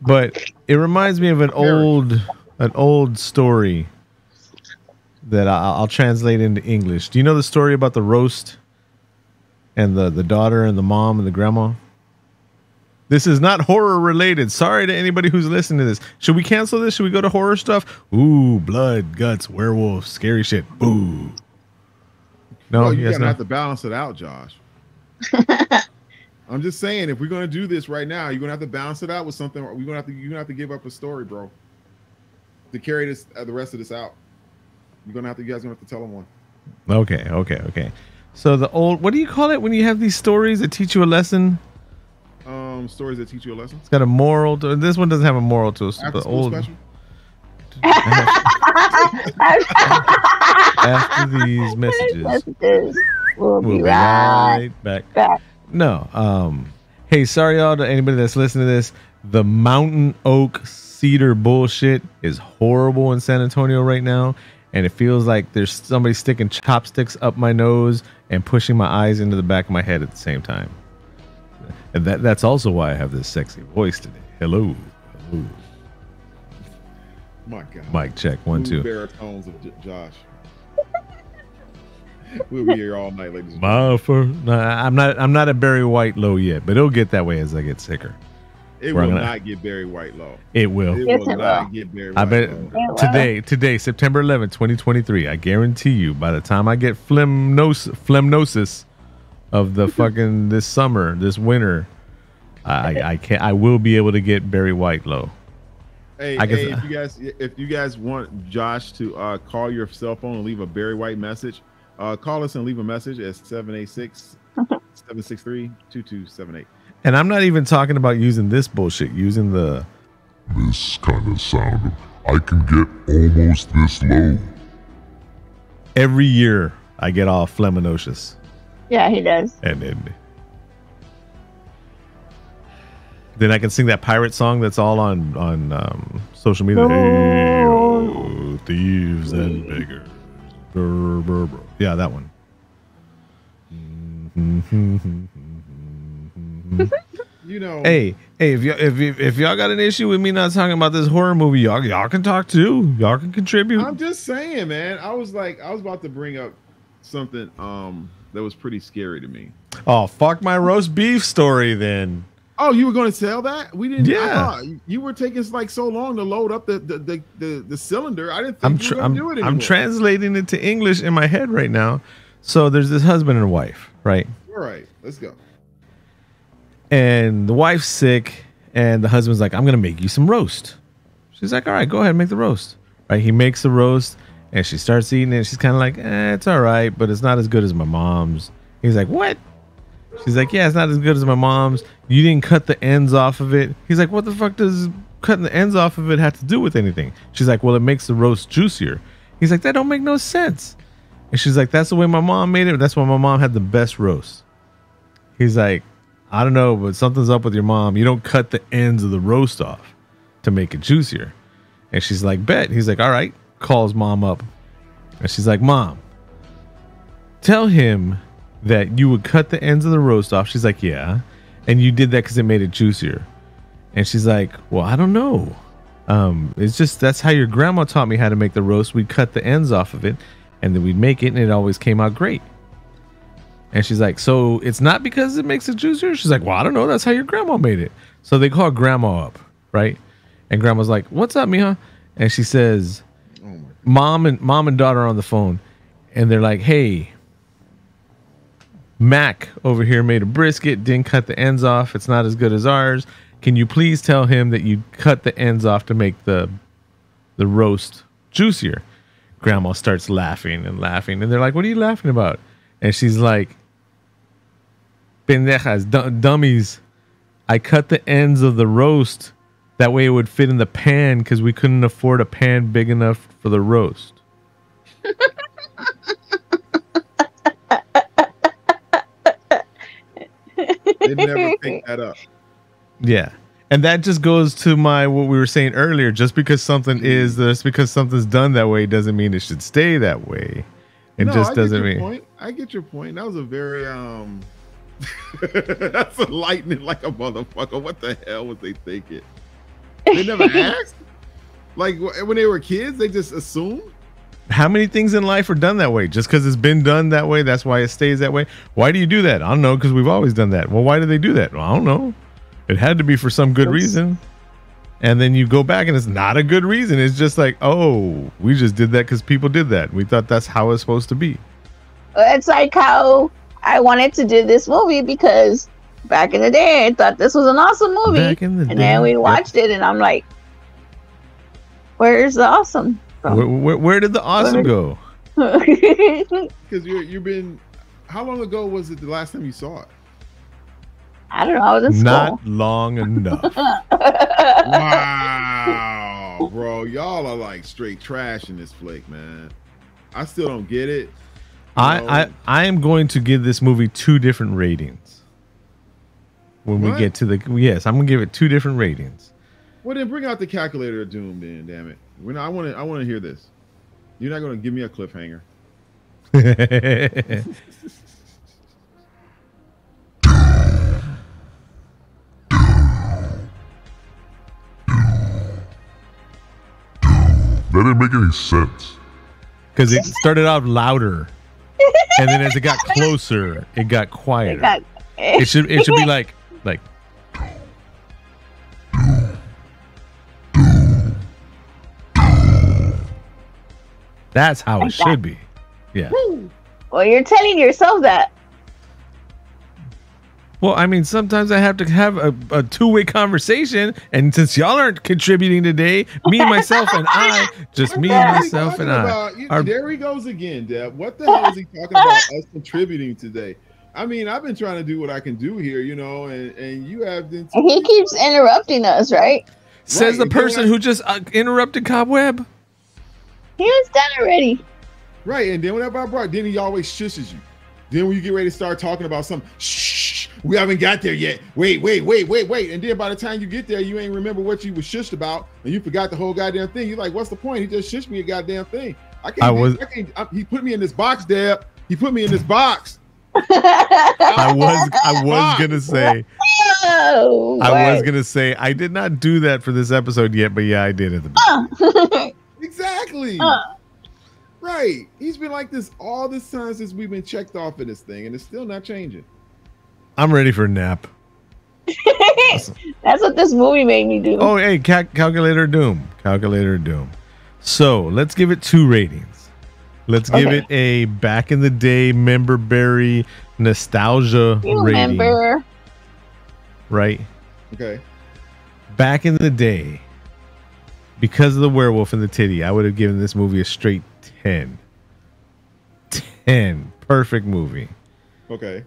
But it reminds me of an old story that I'll translate into English. Do you know the story about the roast and the daughter and the mom and the grandma? This is not horror related. Sorry to anybody who's listening to this. Should we cancel this? Should we go to horror stuff? Ooh, blood, guts, werewolves, scary shit. Boo. No, you're gonna have to balance it out, Josh. I'm just saying, if we're gonna do this right now, you're gonna have to balance it out with something. You're gonna have to give up a story, bro, to carry this the rest of this out. You guys are gonna have to tell them one. Okay. So what do you call it when you have these stories that teach you a lesson? Stories that teach you a lesson. It's got a moral to it. This one doesn't have a moral to it. After school special. After these messages, we'll be right back. No. Hey, sorry y'all to anybody that's listening to this. The mountain oak cedar bullshit is horrible in San Antonio right now. And it feels like there's somebody sticking chopsticks up my nose and pushing my eyes into the back of my head at the same time. And that's also why I have this sexy voice today. Hello. My God. Mic check. 1 2. Baritones of Josh. We'll be here all night, ladies and gentlemen. I'm not a Barry White low yet, but it'll get that way as I get sicker. It will not get Barry White low. It will. It will not get Barry White I bet low. today, September 11th, 2023, I guarantee you, by the time I get phlegmosis of the fucking this summer, this winter, I will be able to get Barry White low. Hey, if you guys want Josh to call your cell phone and leave a Barry White message, call us and leave a message at 786-763-2278. And I'm not even talking about using this bullshit, using this kind of sound. I can get almost this low. Every year I get all phlegmonocious. Yeah, he does. And then I can sing that pirate song that's all on social media. Hey, oh, thieves and beggars. Brr, brr, brr. Yeah, that one. You know, hey, if y'all got an issue with me not talking about this horror movie, y'all can talk too. Y'all can contribute. I'm just saying, man. I was about to bring up something that was pretty scary to me. Oh, fuck my roast beef story then. Oh, you were going to tell that? We didn't. Yeah, you were taking like so long to load up the cylinder. I didn't think you were going to do it anymore. I'm translating it to English in my head right now. So there's this husband and wife, right? All right, let's go. And the wife's sick, and the husband's like, "I'm gonna make you some roast." She's like, "All right, go ahead, make the roast." Right? He makes the roast, and she starts eating it. She's kind of like, "It's all right, but it's not as good as my mom's." He's like, "What?" She's like, "Yeah, it's not as good as my mom's. You didn't cut the ends off of it." He's like, "What the fuck does cutting the ends off of it have to do with anything?" She's like, "Well, it makes the roast juicier." He's like, "That don't make no sense." And she's like, "That's the way my mom made it. That's why my mom had the best roast." He's like, "I don't know, but something's up with your mom. You don't cut the ends of the roast off to make it juicier." And she's like, "Bet." He's like, "All right." Calls mom up. And she's like, "Mom, tell him that you would cut the ends of the roast off." She's like, "Yeah. And you did that because it made it juicier." And she's like, "Well, I don't know. It's just that's how your grandma taught me how to make the roast. We'd cut the ends off of it, and then we'd make it, and it always came out great." And she's like, "So it's not because it makes it juicier?" She's like, "Well, I don't know. That's how your grandma made it." So they call grandma up, right? And grandma's like, "What's up, mija?" And she says, mom and daughter are on the phone, and they're like, "Hey, Mac over here made a brisket, didn't cut the ends off. It's not as good as ours. Can you please tell him that you cut the ends off to make the roast juicier?" Grandma starts laughing, and they're like, "What are you laughing about?" And she's like, "Pendejas, dummies. I cut the ends of the roast. That way it would fit in the pan because we couldn't afford a pan big enough for the roast." They never picked that up. Yeah. And that just goes to what we were saying earlier. Just because something because something's done that way doesn't mean it should stay that way. It just doesn't mean. I get your point. That was a very that's a lightning like a motherfucker. What the hell was they thinking? They never asked? Like when they were kids, they just assumed? How many things in life are done that way? Just because it's been done that way, that's why it stays that way? Why do you do that? I don't know, because we've always done that. Well, why do they do that? Well, I don't know. It had to be for some good reason. And then you go back and it's not a good reason. It's just like, oh, we just did that because people did that. We thought that's how it's supposed to be. It's like how I wanted to do this movie because back in the day, I thought this was an awesome movie. And then we watched it and I'm like, where's the awesome? Where did the awesome go? Because you've been. How long ago was it the last time you saw it? I don't know. I was in school. Not long enough. Wow, bro, y'all are like straight trash in this flick, man. I still don't get it. I am going to give this movie 2 different ratings. When we get to yes, I'm gonna give it 2 different ratings. Well, then bring out the calculator of doom, then. Damn it. I want to hear this. You're not going to give me a cliffhanger. That didn't make any sense. Because it started out louder, and then as it got closer, it got quieter. It should be like. That's how Like it should be. Yeah. Well, you're telling yourself that. Well, I mean, sometimes I have to have a two-way conversation, and since y'all aren't contributing today, me, myself, and I, just me, myself, and I. There he goes again, Deb. What the hell is he talking about us contributing today? I mean, I've been trying to do what I can do here, you know, and you have been. He keeps interrupting us, right? Says the person who just interrupted Cobweb. He was done already. Right, and then whenever I brought, then he always shushes you. Then when you get ready to start talking about something, shh, we haven't got there yet. Wait. And then by the time you get there, you ain't remember what you was shushed about, and you forgot the whole goddamn thing. You're like, what's the point? He just shushed me a goddamn thing. He put me in this box, Deb. He put me in this box. I was gonna say. I was gonna say I did not do that for this episode yet, but yeah, I did at the beginning. Exactly. Right. He's been like this all this time since we've been checked off of this thing, and it's still not changing. I'm ready for a nap. That's what this movie made me do. Oh, hey, Calculator Doom. Calculator Doom. So let's give it 2 ratings. Let's give it a back in the day member berry nostalgia rating. Remember. Right? Okay. Back in the day, because of the werewolf and the titty, I would have given this movie a straight 10. 10. Perfect movie. Okay.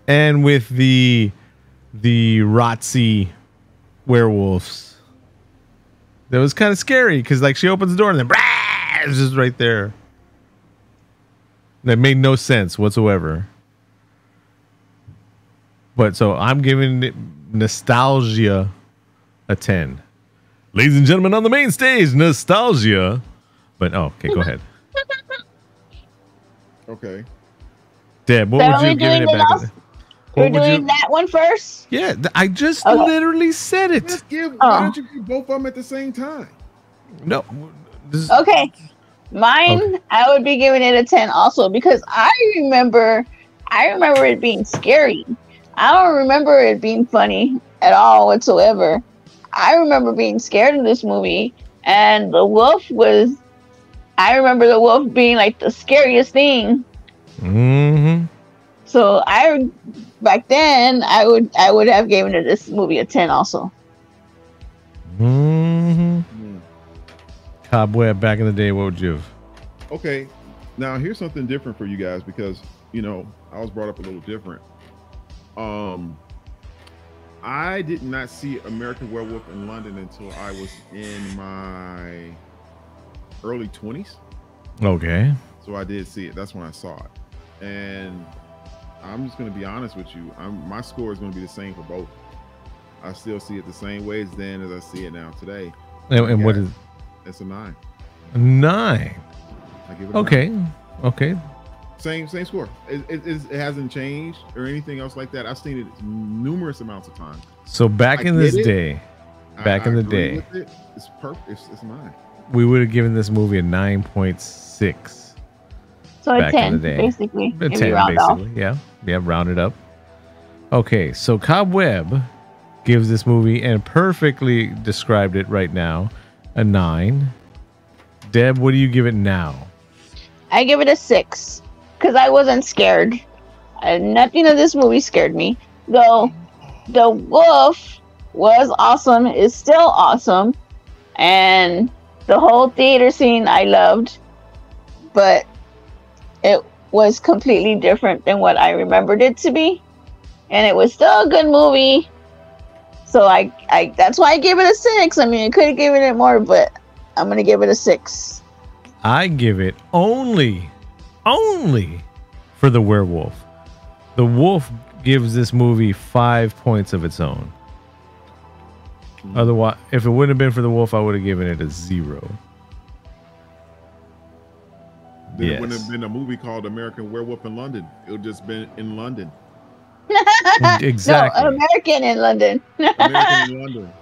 And with the Rotzi werewolves, that was kind of scary because like she opens the door and then it's just right there. That made no sense whatsoever. But so I'm giving it nostalgia a 10. Ladies and gentlemen, on the main stage, nostalgia. But okay, go ahead. Okay. Deb, what would you have given it back? We're doing that one first? Yeah, I just literally said it. Why don't you give both of them at the same time? No. Okay. Mine, I would be giving it a 10 also because I remember it being scary. I don't remember it being funny at all whatsoever. I remember being scared of this movie, and I remember the wolf being like the scariest thing. Mm-hmm. So back then I would have given this movie a 10 also. Mm-hmm. Cobweb, back in the day, what would you have? Okay, now here's something different for you guys because you know I was brought up a little different. I did not see American Werewolf in London until I was in my early 20s. Okay. So I did see it. That's when I saw it. And I'm just going to be honest with you. My score is going to be the same for both. I still see it the same way as then as I see it now today. And what is? It's a 9. 9. I give it okay. 9. Okay. Same score. It hasn't changed or anything else like that. I've seen it numerous amounts of times. So back in this day, it's perfect. It's 9. We would have given this movie a 9.6. So a 10, basically. A 10, basically. Yeah, round it up. Okay, so Cobweb gives this movie, and perfectly described it right now, a 9. Deb, what do you give it now? I give it a 6. Because I wasn't scared. Nothing of this movie scared me. Though the wolf was awesome, is still awesome. And the whole theater scene I loved. But it was completely different than what I remembered it to be. And it was still a good movie. So I that's why I gave it a 6. I mean, I could have given it more, but I'm going to give it a 6. I give it only for the werewolf. The wolf gives this movie 5 points of its own. Otherwise, if it wouldn't have been for the wolf, I would have given it a 0. Then it wouldn't have been a movie called American Werewolf in London. It would just been in London. Exactly. No, American in London. American in London.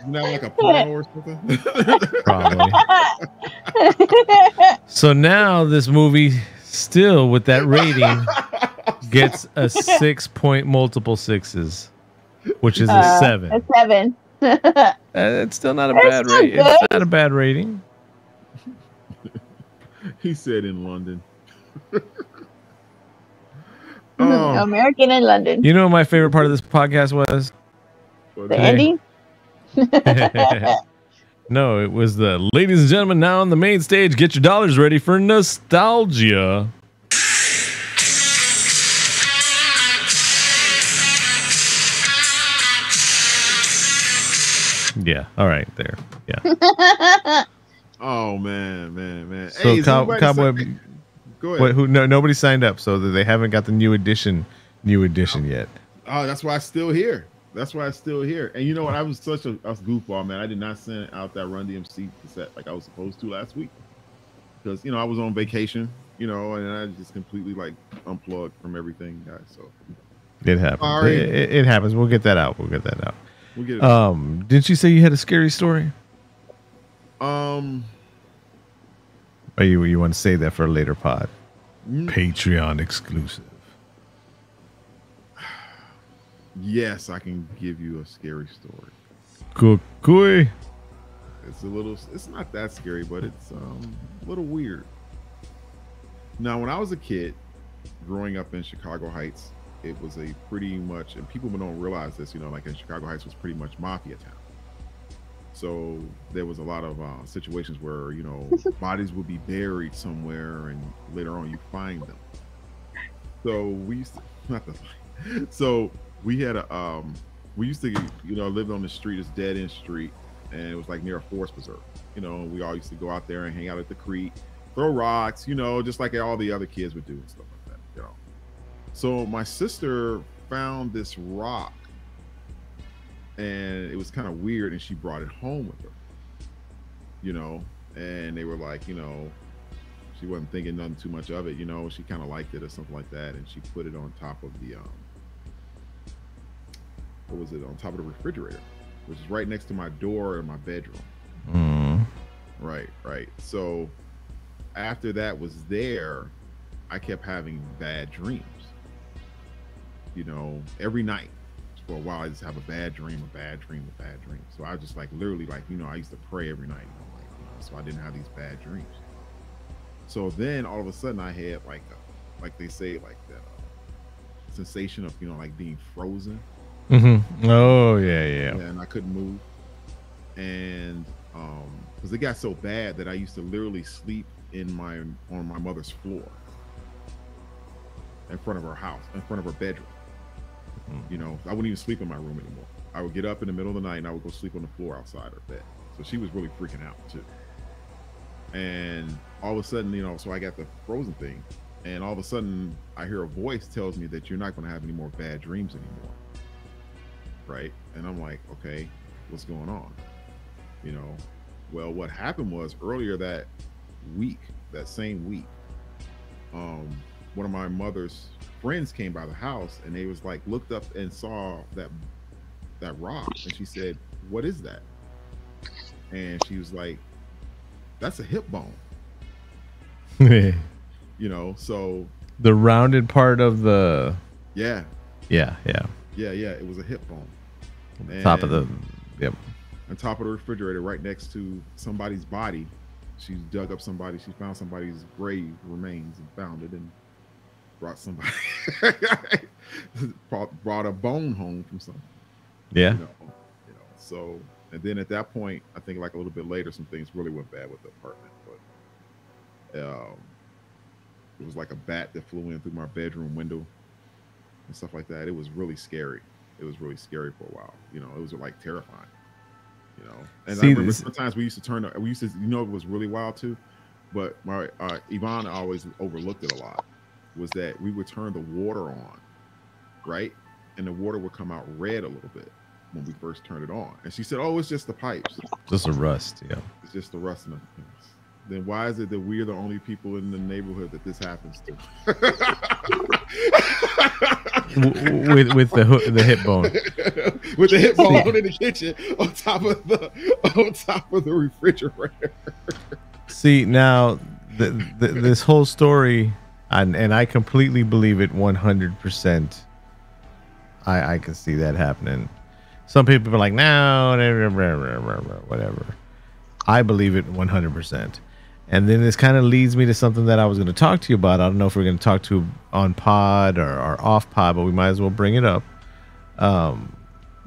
Isn't that like a porno or something? Probably. So now this movie, still with that rating, gets a 6 point multiple 6s, which is a 7. A 7. It's still not a bad rating. It's not a bad rating. He said in London. American in London. You know what my favorite part of this podcast was? The ending? No, it was the ladies and gentlemen now on the main stage. Get your dollars ready for nostalgia. Yeah. All right. There. Yeah. Oh man. So hey, Cowboy. Go ahead. Nobody signed up, so they haven't got the new edition yet. Oh, that's why I'm still here. And you know what? I was such a goofball, man. I did not send out that Run DMC cassette like I was supposed to last week because I was on vacation, and I just completely like unplugged from everything, guys. So it happens. Sorry. It happens. We'll get that out. We'll get it. Didn't you say you had a scary story? Or you want to save that for a later pod? Patreon exclusive. Yes, I can give you a scary story. Cool. It's not that scary, but it's a little weird. Now, when I was a kid, growing up in Chicago Heights, it was a pretty much, and people don't realize this, like in Chicago Heights was pretty much mafia town. So there was a lot of situations where, bodies would be buried somewhere and later on you find them. So we used to, we had we used to, live on the street, this dead end street, and it was like near a forest preserve. We all used to go out there and hang out at the creek, throw rocks, just like all the other kids would do and stuff like that, So my sister found this rock and it was kind of weird, and she brought it home with her, and they were like, she wasn't thinking nothing too much of it, she kind of liked it or something like that, and she put it on top of the on top of the refrigerator, which is right next to my door in my bedroom. Right. So after that was there, I kept having bad dreams, every night. For a while, I just have a bad dream. So I just literally I used to pray every night, so I didn't have these bad dreams. So then all of a sudden I had like they say that sensation of being frozen. Mm-hmm. Oh yeah. And I couldn't move, and because it got so bad that I used to literally sleep on my mother's floor in front of her house, in front of her bedroom. I wouldn't even sleep in my room anymore. I would get up in the middle of the night and I would go sleep on the floor outside her bed. So she was really freaking out too. And all of a sudden, so I got the frozen thing, and all of a sudden I hear a voice tells me that you're not going to have any more bad dreams anymore. Right? And I'm like, okay, what's going on? Well, what happened was earlier that same week, one of my mother's friends came by the house, and they was looked up and saw that rock, and she said, "What is that?" And she was like, "That's a hip bone." So the rounded part of the yeah, it was a hip bone. Top of the on top of the refrigerator, right next to somebody's body. She dug up somebody. She found somebody's grave remains and found it, and brought somebody brought a bone home from something. Yeah. So, and then at that point, I think a little bit later, some things really went bad with the apartment. But it was like a bat that flew in through my bedroom window and stuff like that. It was really scary. It was really scary for a while. It was terrifying. And I remember sometimes we used to it was really wild too. But my Yvonne always overlooked it a lot. Was that we would turn the water on, right? And the water would come out red a little bit when we first turned it on. And she said, "Oh, it's just the pipes. Just a rust, yeah. It's just the rust in the pipes." Then why is it that we're the only people in the neighborhood that this happens to? with the hip bone. With the hip bone in the kitchen on top of the refrigerator. See, now this whole story, and I completely believe it 100%. I can see that happening. Some people are like, no, whatever. I believe it 100%. And then this kind of leads me to something that I was going to talk to you about. I don't know if we're going to talk to on pod or off pod, but we might as well bring it up.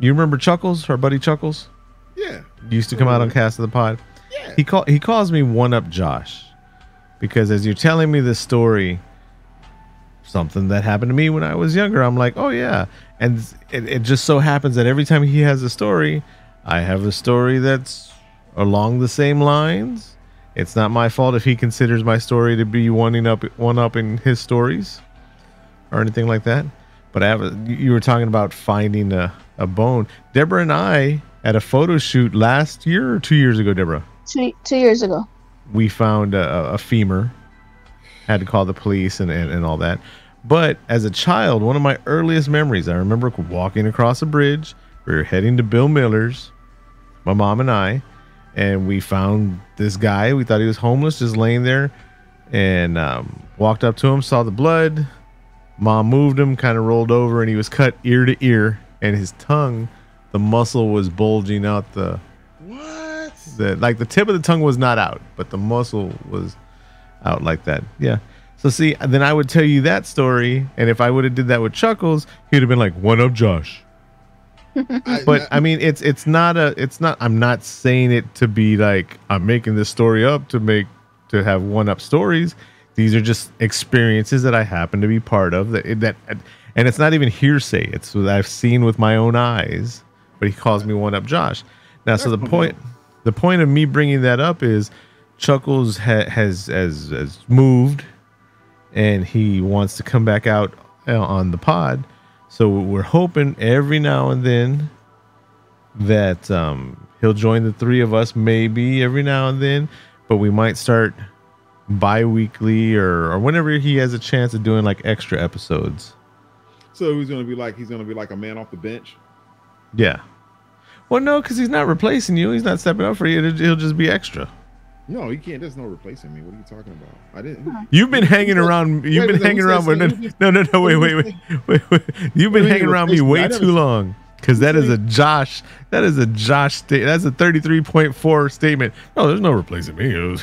You remember Chuckles, our buddy Chuckles? Yeah. He used to come out on Cast of the Pod. Yeah. He calls me One Up Josh because as you're telling me this story, something that happened to me when I was younger, I'm like, oh yeah. And it just so happens that every time he has a story, I have a story that's along the same lines. It's not my fault if he considers my story to be one up in his stories or anything like that. But you were talking about finding a bone. Deborah and I at a photo shoot last year or 2 years ago, Deborah? 2 years ago. We found a femur. Had to call the police and all that. But as a child, one of my earliest memories, I remember walking across a bridge. We were heading to Bill Miller's, my mom and I, and we found this guy. We thought he was homeless, just laying there, and walked up to him, saw the blood. Mom moved him, kind of rolled over, and he was cut ear to ear, and his tongue, the muscle was bulging out like the tip of the tongue was not out, but the muscle was out like that. Yeah. So see, then I would tell you that story, and if I would have did that with Chuckles, he'd have been like, "One up, Josh." But I mean, it's not. I'm not saying it to be like I'm making this story up to have one up stories. These are just experiences that I happen to be part of. And it's not even hearsay. It's what I've seen with my own eyes. But he calls me One Up Josh. Now, so the point of me bringing that up is Chuckles has moved. And he wants to come back out on the pod. So we're hoping every now and then that he'll join the three of us, maybe every now and then. But we might start bi-weekly or whenever he has a chance of doing like extra episodes. So he's gonna be like a man off the bench. Yeah. Well, no, because he's not replacing you. He's not stepping up for you. He'll just be extra. No, he can't. There's no replacing me. What are you talking about? I didn't. You've been hanging around. You've been hanging around with no. Wait. You've been hanging around me way too long. Because that is a Josh. That is a Josh. That's a 33.4 statement. No, there's no replacing me. No,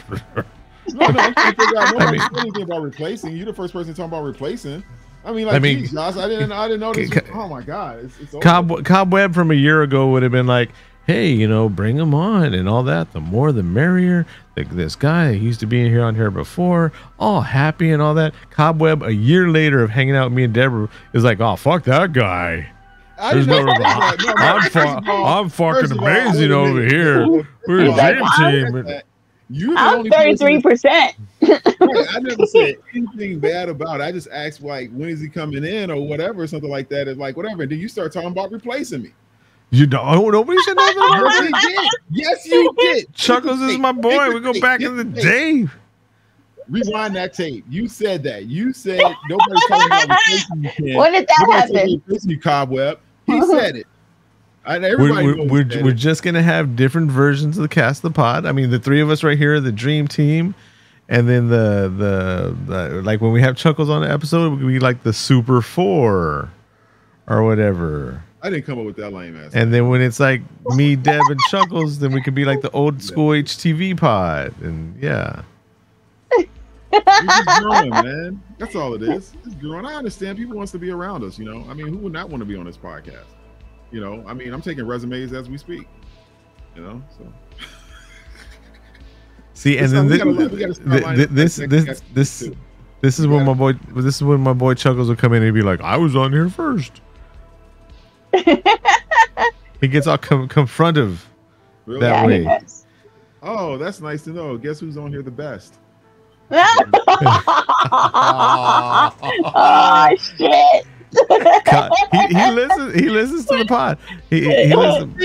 I'm trying to figure out. Nobody's anything about replacing. You're the first person talking about replacing. Geez, Josh, I didn't know this. Oh my God, it's over. Cobweb from a year ago would have been like, hey, bring him on and all that. The more, the merrier. This guy he used to be on here before, all happy and all that. Cobweb, a year later of hanging out with me and Deborah, is like, oh, fuck that guy. I'm fucking amazing over here. We're a dream team. I'm 33%. I never said anything bad about it. I just asked like, when is he coming in or whatever, something like that. It's like whatever. And then you start talking about replacing me. You don't. Nobody said nothing about it. Yes, you did. Chuckles is my boy. We go back in the day. Rewind that tape. You said that. You said nobody's talking about replacing you. When did that happen? You, Cobweb. He said it. We're just gonna have different versions of the Cast of the Pod. I mean, the three of us right here are the dream team, and then the like when we have Chuckles on the episode, it would be like the Super 4 or whatever. I didn't come up with that lame ass. And then when it's like me, Deb, and Chuckles, then we could be like the old school HTV pod, and yeah. We're just growing, man. That's all it is. It's growing. I understand people wants to be around us. I mean, who would not want to be on this podcast? I mean, I'm taking resumes as we speak. So. See, and then this is when my boy Chuckles will come in and be like, "I was on here first." He gets all confrontive that way. Oh, that's nice to know. Guess who's on here the best? Oh shit. He listens to the pod. He listens.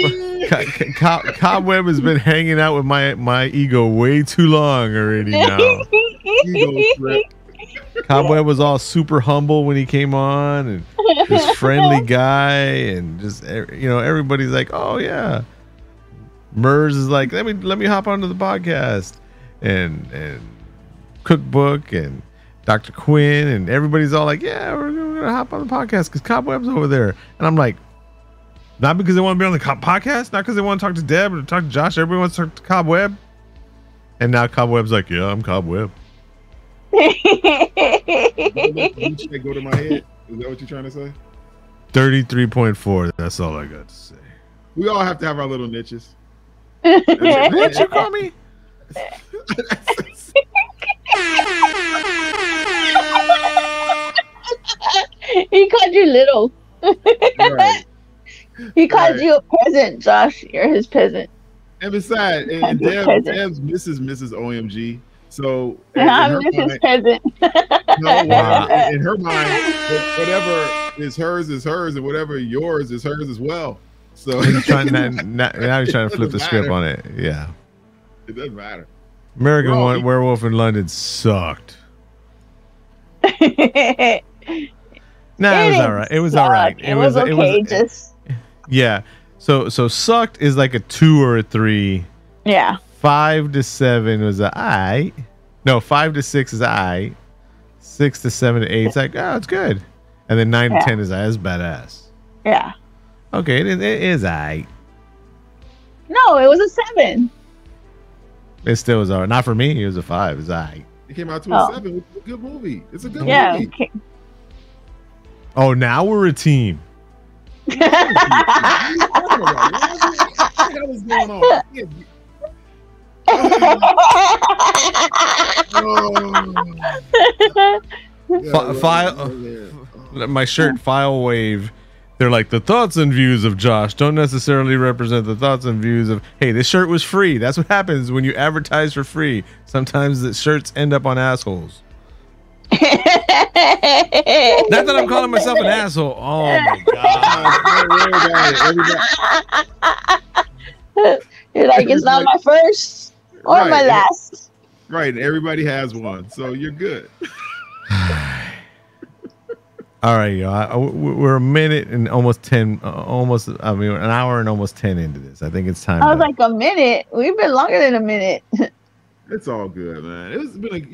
Cobweb has been hanging out with my ego way too long already now. Cobweb was all super humble when he came on, and this friendly guy, and just everybody's like, oh yeah. Mers is like, let me hop onto the podcast, and Cookbook and Dr. Quinn, and everybody's all like, yeah, we're gonna hop on the podcast because Cobweb's over there. And I'm like, not because they want to be on the podcast, not because they want to talk to Deb or talk to Josh. Everybody wants to talk to Cobweb. And now Cobweb's like, yeah, I'm Cobweb. Go to my head. Is that what you're trying to say? 33.4. That's all I got to say. We all have to have our little niches. What you call me? He called you little. Right. He called you a peasant, Josh. You're his peasant. And besides, and Deb's Mrs. OMG. So I'm Mrs. Peasant. No, in her mind, whatever is hers, and whatever yours is hers as well. So he's trying now he's trying to flip the script on it. Yeah. It doesn't matter. American Werewolf in London sucked. No, it was all right. It was all right. It was okay. Yeah. So sucked is like a 2 or a 3. Yeah. 5 to 7 was a I. No, 5 to 6 is I. 6 to 7 to 8 it's like, oh, it's good. And then 9 to 10 is that's badass. Yeah. Okay, it is I. No, it was a 7. It still was all right. Not for me. It was a 5. It's I. It came out to a 7. It's a good movie. It's a good movie. Okay. Oh, now we're a team. What the hell is going on? My shirt file wave. They're like, the thoughts and views of Josh don't necessarily represent the thoughts and views of, hey, this shirt was free. That's what happens when you advertise for free. Sometimes the shirts end up on assholes. Not that I'm calling myself an asshole. Oh my god. You're like, it's not my first or my last. Right. Everybody has one. So you're good. All right, y'all. We're a minute and almost 10, an hour and almost 10 into this. I think it's time. I was like, a minute? We've been longer than a minute. It's all good, man. It's been like,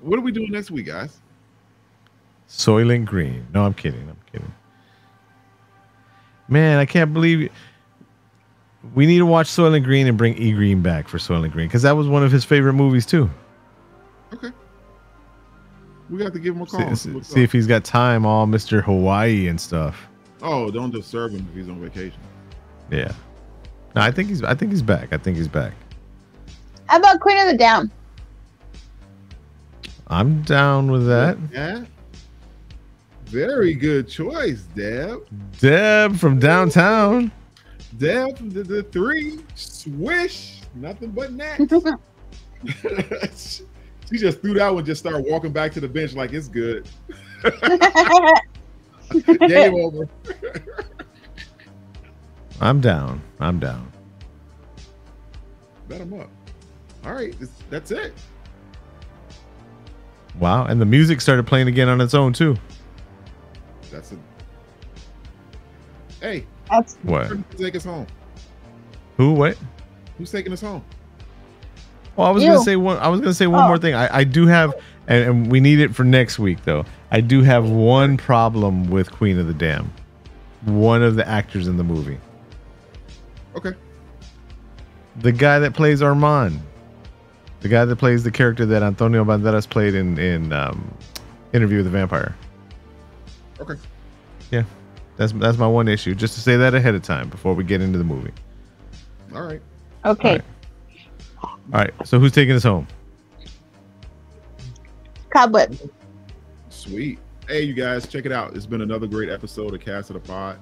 what are we doing next week, guys? Soylent Green. No, I'm kidding. Man, I can't believe it. We need to watch Soylent Green and bring E Green back for Soylent Green because that was one of his favorite movies too. Okay. We got to give him a call. See if he's got time, all Mr. Hawaii and stuff. Oh, don't disturb him if he's on vacation. Yeah. No, I think he's back. I think he's back. How about Queen of the Down? I'm down with that. Yeah. Very good choice, Deb. Deb from downtown. Deb from the 3. Swish. Nothing but net. She just threw that one, just started walking back to the bench like it's good. Game over. I'm down. Bet him up. All right, that's it. Wow, and the music started playing again on its own too. That's it. Hey, what? Take us home. Who? What? Who's taking us home? Well, I was gonna say one more thing. I do have, and we need it for next week though. I do have one problem with Queen of the Dam. One of the actors in the movie. Okay. The guy that plays Armand. The guy that plays the character that Antonio Banderas played in Interview with the Vampire. Okay. Yeah, that's my one issue. Just to say that ahead of time before we get into the movie. All right. Okay. All right. So who's taking us home? Cobweb. Sweet. Hey, you guys, check it out. It's been another great episode of Cast of the Pod.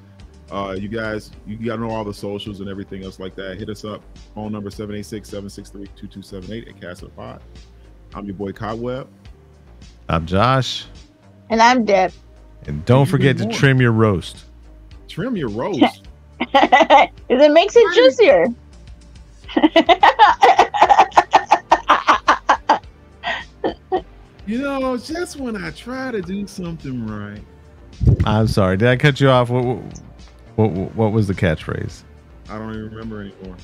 You guys, you got to know all the socials and everything else like that. Hit us up. Phone number 786-763-2278 at Cast of the Pod. I'm your boy Cobweb. I'm Josh. And I'm Deb. And don't forget to trim your roast. Trim your roast? It makes it juicier. Just when I try to do something right. I'm sorry. Did I cut you off? What was the catchphrase? I don't even remember anymore.